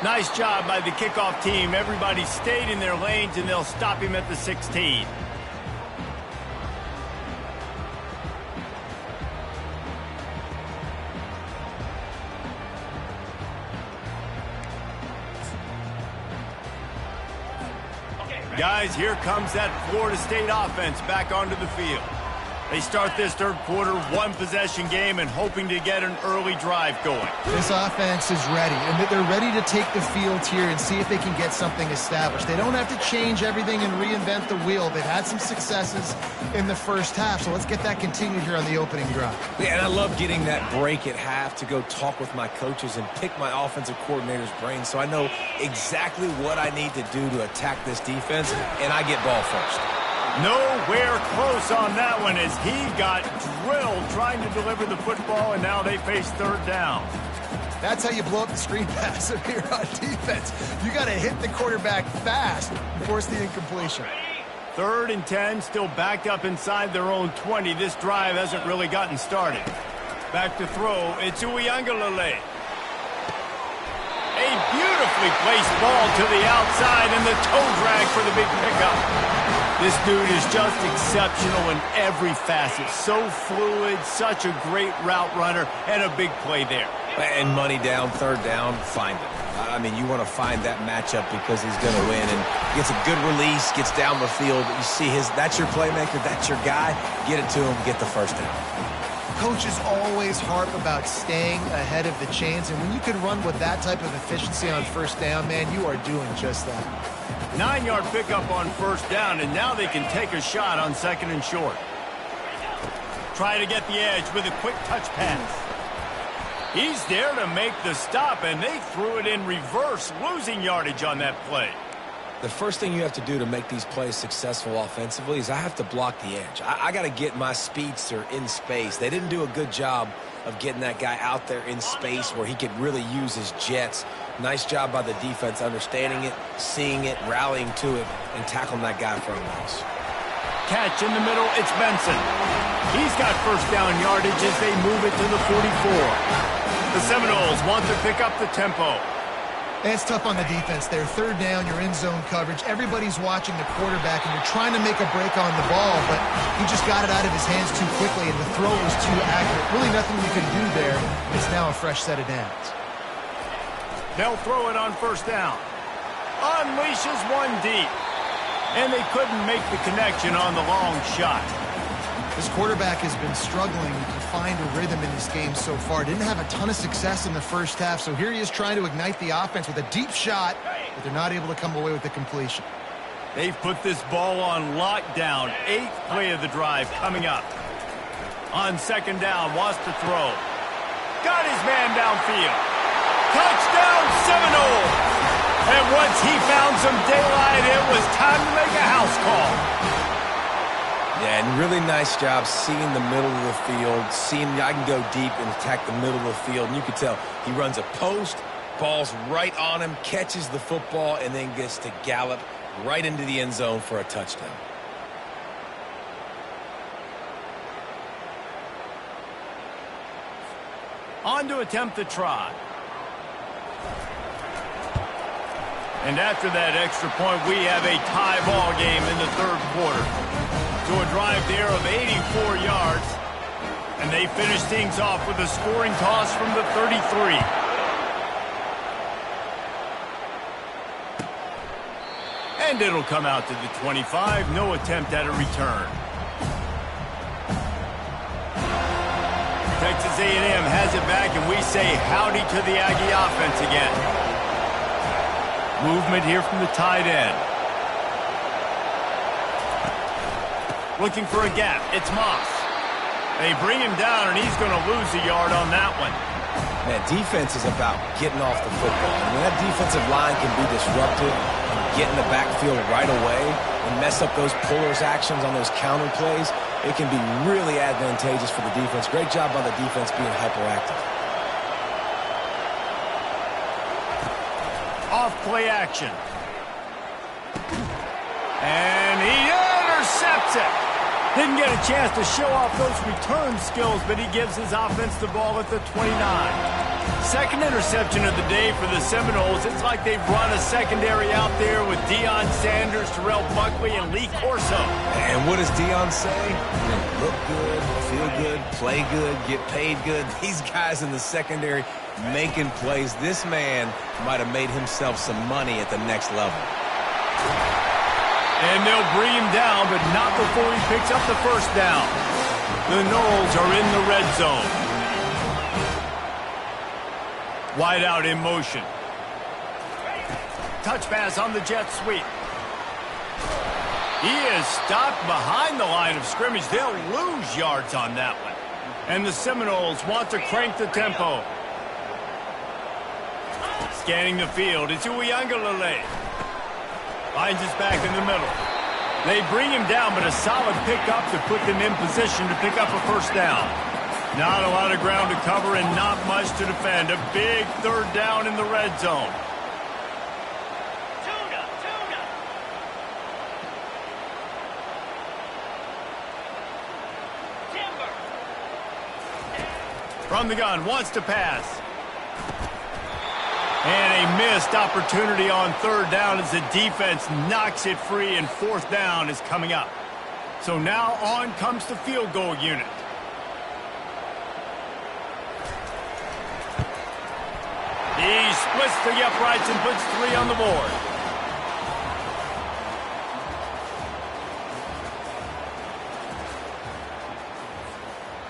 Nice job by the kickoff team. Everybody stayed in their lanes, and they'll stop him at the 16. Guys, here comes that Florida State offense back onto the field. They start this third quarter, 1-possession game, and hoping to get an early drive going. This offense is ready, and they're ready to take the field here and see if they can get something established. They don't have to change everything and reinvent the wheel. They've had some successes in the first half, so let's get that continued here on the opening drive. Yeah, and I love getting that break at half to go talk with my coaches and pick my offensive coordinator's brain so I know exactly what I need to do to attack this defense, and I get ball first. Nowhere close on that one as he got drilled trying to deliver the football, and now they face third down. That's how you blow up the screen pass here on defense. You got to hit the quarterback fast and force the incompletion. 3rd and 10, still backed up inside their own 20. This drive hasn't really gotten started. Back to throw, it's Ncaa. A beautifully placed ball to the outside, and the toe drag for the big pickup. This dude is just exceptional in every facet. So fluid, such a great route runner, and a big play there. And money down, third down, find him. I mean, you want to find that matchup because he's going to win. And gets a good release, gets down the field. You see that's your playmaker, that's your guy. Get it to him, get the first down. Coaches always harp about staying ahead of the chains, and when you can run with that type of efficiency on first down, man, you are doing just that. 9-yard pickup on first down, and now they can take a shot on 2nd and short. Try to get the edge with a quick touch pass. He's there to make the stop, and they threw it in reverse, losing yardage on that play. The first thing you have to do to make these plays successful offensively is I have to block the edge. I got to get my speedster in space. They didn't do a good job of getting that guy out there in space where he could really use his jets. Nice job by the defense understanding it, seeing it, rallying to it, and tackling that guy for a loss. Catch in the middle, it's Benson. He's got first down yardage as they move it to the 44. The Seminoles want to pick up the tempo. And it's tough on the defense there. Third down, you're in zone coverage. Everybody's watching the quarterback, and you're trying to make a break on the ball, but he just got it out of his hands too quickly, and the throw was too accurate. Really nothing you can do there. It's now a fresh set of downs. They'll throw it on first down. Unleashes one deep. And they couldn't make the connection on the long shot. This quarterback has been struggling to find a rhythm in this game so far. Didn't have a ton of success in the first half, so here he is trying to ignite the offense with a deep shot, but they're not able to come away with the completion. They've put this ball on lockdown. 8th play of the drive coming up. On 2nd down, wants to throw. Got his man downfield. Touchdown Seminoles! And once he found some daylight, it was time to make a house call. Yeah, and really nice job seeing the middle of the field, seeing I can go deep and attack the middle of the field. And you can tell he runs a post, ball's right on him, catches the football, and then gets to gallop right into the end zone for a touchdown. On to attempt the try. And after that extra point, we have a tie ball game in the 3rd quarter. To a drive there of 84 yards. And they finish things off with a scoring toss from the 33. And it'll come out to the 25. No attempt at a return. Texas A&M has it back, and we say howdy to the Aggie offense again. Movement here from the tight end. Looking for a gap. It's Moss. They bring him down, and he's going to lose a yard on that one. Man, defense is about getting off the football. And when that defensive line can be disrupted and get in the backfield right away and mess up those pullers actions on those counter plays, it can be really advantageous for the defense. Great job by the defense being hyperactive. Off play action. And he intercepts it. Didn't get a chance to show off those return skills, but he gives his offense the ball at the 29. 2nd interception of the day for the Seminoles. It's like they've run a secondary out there with Deion Sanders, Terrell Buckley, and Lee Corso. And what does Deion say? Look good, feel good, play good, get paid good. These guys in the secondary making plays. This man might have made himself some money at the next level. And they'll bring him down, but not before he picks up the 1st down. The Noles are in the red zone. Wide out in motion. Touch pass on the jet sweep. He is stopped behind the line of scrimmage. They'll lose yards on that one. And the Seminoles want to crank the tempo. Scanning the field, it's Uiagalelei. Finds his back in the middle. They bring him down, but a solid pickup to put them in position to pick up a 1st down. Not a lot of ground to cover and not much to defend. A big 3rd down in the red zone. From the gun, wants to pass. And a missed opportunity on 3rd down as the defense knocks it free, and 4th down is coming up. So now on comes the field goal unit. He splits the uprights and puts 3 on the board.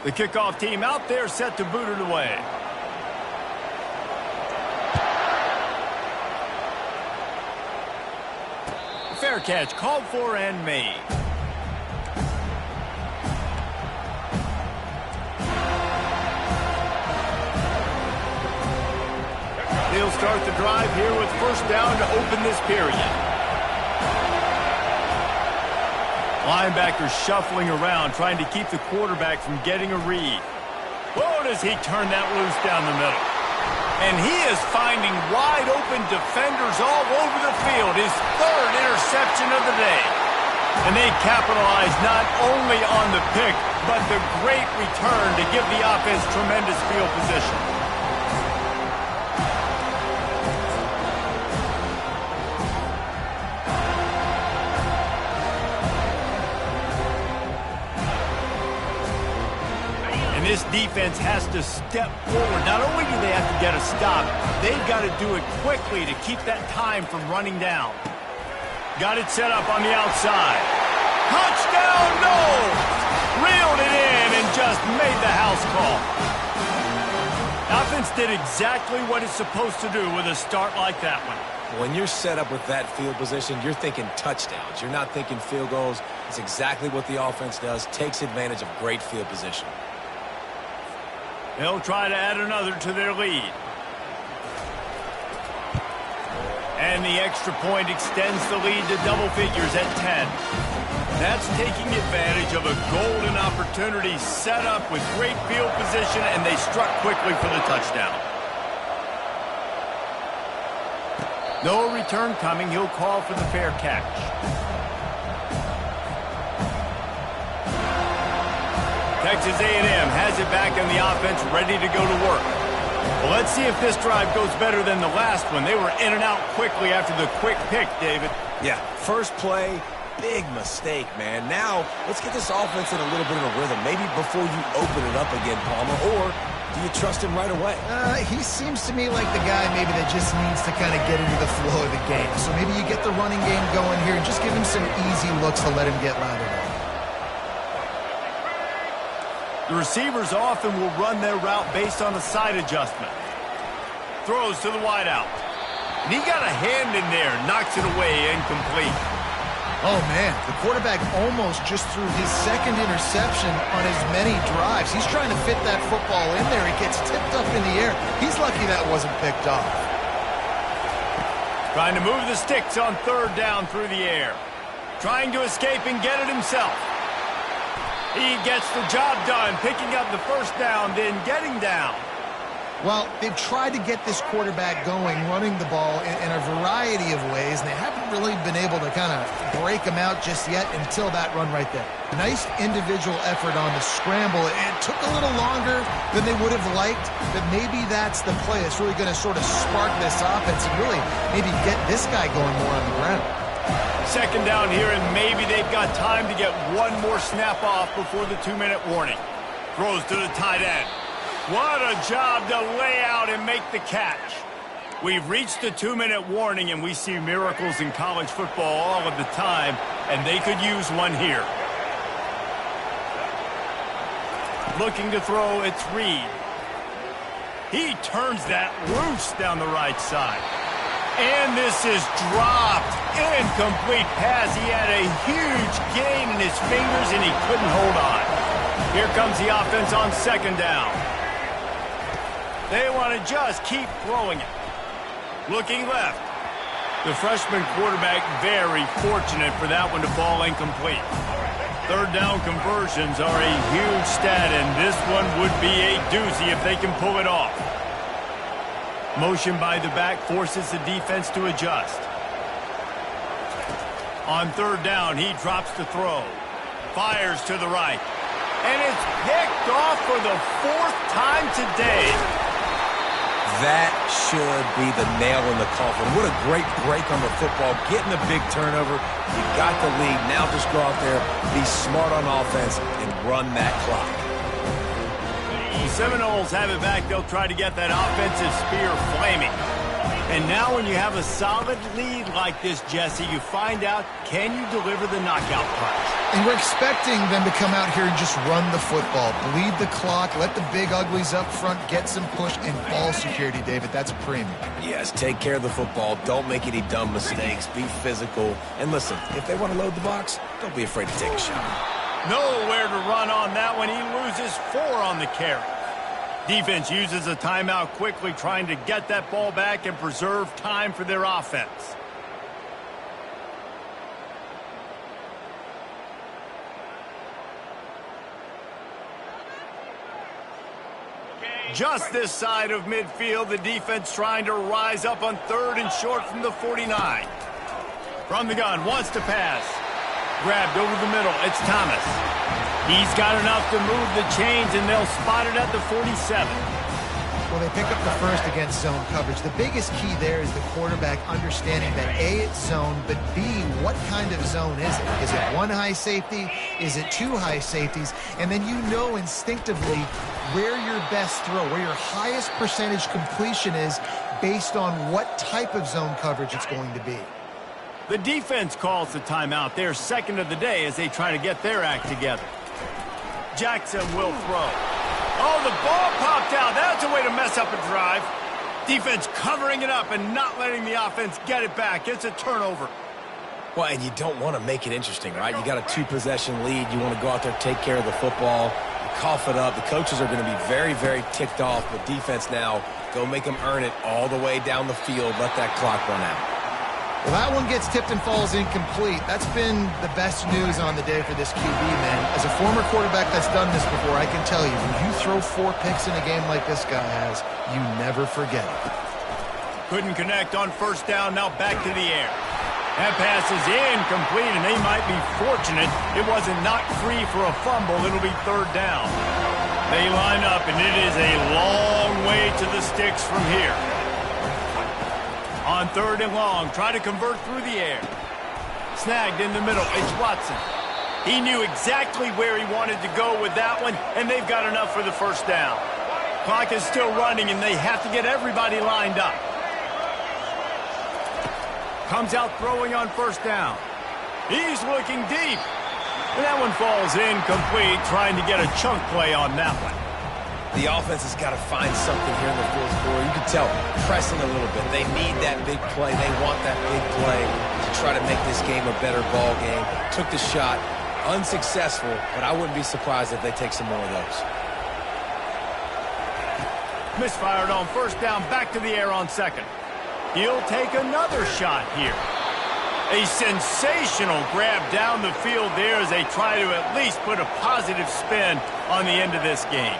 The kickoff team out there set to boot it away. Fair catch called for and made. They'll start the drive here with 1st down to open this period. Linebackers shuffling around, trying to keep the quarterback from getting a read. Oh, does he turn that loose down the middle? And he is finding wide-open defenders all over the field. His 3rd interception of the day. And they capitalize not only on the pick, but the great return to give the offense tremendous field position. This defense has to step forward. Not only do they have to get a stop, they've got to do it quickly to keep that time from running down. Got it set up on the outside. Touchdown, no! Reeled it in and just made the house call. Offense did exactly what it's supposed to do with a start like that one. When you're set up with that field position, you're thinking touchdowns. You're not thinking field goals. It's exactly what the offense does, takes advantage of great field position. They'll try to add another to their lead. And the extra point extends the lead to double figures at 10. That's taking advantage of a golden opportunity set up with great field position, and they struck quickly for the touchdown. No return coming. He'll call for the fair catch. Texas A&M has it back in the offense, ready to go to work. Well, let's see if this drive goes better than the last one. They were in and out quickly after the quick pick, David. Yeah, first play, big mistake, man. Now, let's get this offense in a little bit of a rhythm. Maybe before you open it up again, Palmer, or do you trust him right away? He seems to me like the guy maybe that just needs to kind of get into the flow of the game. So maybe you get the running game going here and just give him some easy looks to let him get lathered up. The receivers often will run their route based on a side adjustment. Throws to the wideout. And he got a hand in there, knocks it away, incomplete. Oh, man, the quarterback almost just threw his second interception on as many drives. He's trying to fit that football in there. It gets tipped up in the air. He's lucky that wasn't picked off. Trying to move the sticks on third down through the air. Trying to escape and get it himself. He gets the job done, picking up the first down, then getting down. Well, they've tried to get this quarterback going, running the ball in a variety of ways, and they haven't really been able to kind of break him out just yet until that run right there. Nice individual effort on the scramble. It took a little longer than they would have liked, but maybe that's the play. It's really going to sort of spark this offense and really maybe get this guy going more on the ground. Second down here, and maybe they've got time to get one more snap off before the 2-minute warning. Throws to the tight end. What a job to lay out and make the catch. We've reached the 2-minute warning, and we see miracles in college football all of the time, and they could use one here. Looking to throw, it's Reed. He turns that loose down the right side. And this is dropped. Incomplete pass. He had a huge gain in his fingers, and he couldn't hold on. Here comes the offense on second down. They want to just keep throwing it. Looking left. The freshman quarterback very fortunate for that one to fall incomplete. Third down conversions are a huge stat, and this one would be a doozy if they can pull it off. Motion by the back forces the defense to adjust. On third down, he drops the throw. Fires to the right. And it's picked off for the fourth time today. That should be the nail in the coffin. What a great break on the football. Getting a big turnover. You got the lead. Now just go out there, be smart on offense, and run that clock. The Seminoles have it back. They'll try to get that offensive spear flaming. And now when you have a solid lead like this, Jesse, you find out, can you deliver the knockout punch? And we're expecting them to come out here and just run the football, bleed the clock, let the big uglies up front get some push and ball security, David. That's a premium. Yes, take care of the football. Don't make any dumb mistakes. Be physical. And listen, if they want to load the box, don't be afraid to take a shot. Nowhere to run on that one. He loses 4 on the carry. Defense uses a timeout quickly, trying to get that ball back and preserve time for their offense. Just this side of midfield, the defense trying to rise up on third and short from the 49. From the gun, wants to pass. Grabbed over the middle, it's Thomas. He's got enough to move the chains, and they'll spot it at the 47. Well, they pick up the first against zone coverage. The biggest key there is the quarterback understanding that A, it's zone, but B, what kind of zone is it? Is it one high safety? Is it 2 high safeties? And then you know instinctively where your best throw, where your highest percentage completion is based on what type of zone coverage it's going to be. The defense calls the timeout. They're second of the day as they try to get their act together. Jackson will throw. Oh, the ball popped out. That's a way to mess up a drive. Defense covering it up and not letting the offense get it back. It's a turnover. Well, and you don't want to make it interesting, right? You got a 2-possession lead. You want to go out there, take care of the football, you cough it up. The coaches are going to be very, very ticked off. But defense now, go make them earn it all the way down the field. Let that clock run out. Well, that one gets tipped and falls incomplete. That's been the best news on the day for this QB, man. As a former quarterback that's done this before, I can tell you, when you throw 4 picks in a game like this guy has, you never forget it. Couldn't connect on first down. Now back to the air. That pass is incomplete, and they might be fortunate it wasn't knocked free for a fumble. It'll be third down. They line up, and it is a long way to the sticks from here. On third and long, try to convert through the air. Snagged in the middle. It's Watson. He knew exactly where he wanted to go with that one, and they've got enough for the first down. Clock is still running, and they have to get everybody lined up. Comes out throwing on first down. He's looking deep. And that one falls incomplete, trying to get a chunk play on that one. The offense has got to find something here in the fourth quarter. You can tell, pressing a little bit. They need that big play. They want that big play to try to make this game a better ball game. Took the shot, unsuccessful, but I wouldn't be surprised if they take some more of those. Misfired on first down, back to the air on second. He'll take another shot here. A sensational grab down the field there as they try to at least put a positive spin on the end of this game.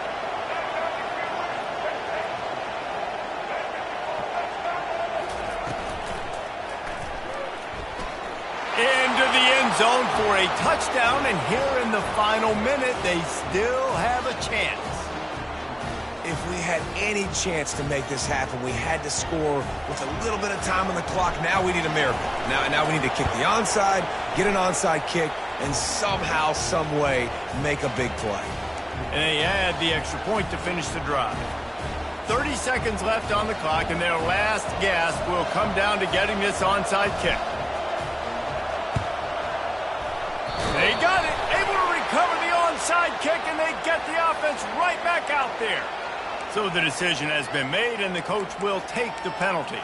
Into the end zone for a touchdown, and here in the final minute, they still have a chance. If we had any chance to make this happen, we had to score with a little bit of time on the clock. Now we need a miracle. Now we need to kick the onside, get an onside kick, and somehow, some way, make a big play. And they add the extra point to finish the drive. 30 seconds left on the clock, and their last gasp will come down to getting this onside kick. They got it, able to recover the onside kick, and they get the offense right back out there. So the decision has been made, and the coach will take the penalty.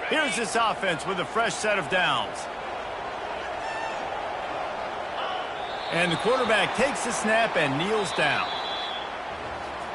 Here's this offense with a fresh set of downs. And the quarterback takes the snap and kneels down.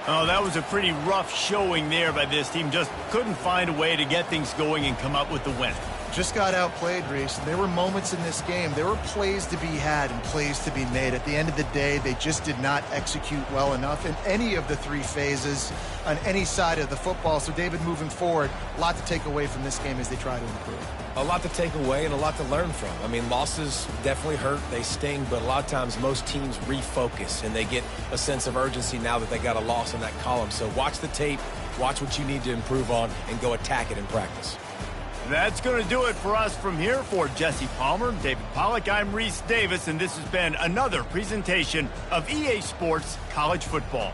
Oh, that was a pretty rough showing there by this team. Just couldn't find a way to get things going and come up with the win. Just got outplayed, Reese. There were moments in this game. There were plays to be had and plays to be made. At the end of the day, they just did not execute well enough in any of the 3 phases on any side of the football. So, David, moving forward, a lot to take away from this game as they try to improve. A lot to take away and a lot to learn from. I mean, losses definitely hurt. They sting, but a lot of times most teams refocus and they get a sense of urgency now that they got a loss in that column. So watch the tape, watch what you need to improve on, and go attack it in practice. That's going to do it for us from here. For Jesse Palmer, David Pollack, I'm Reese Davis, and this has been another presentation of EA Sports College Football.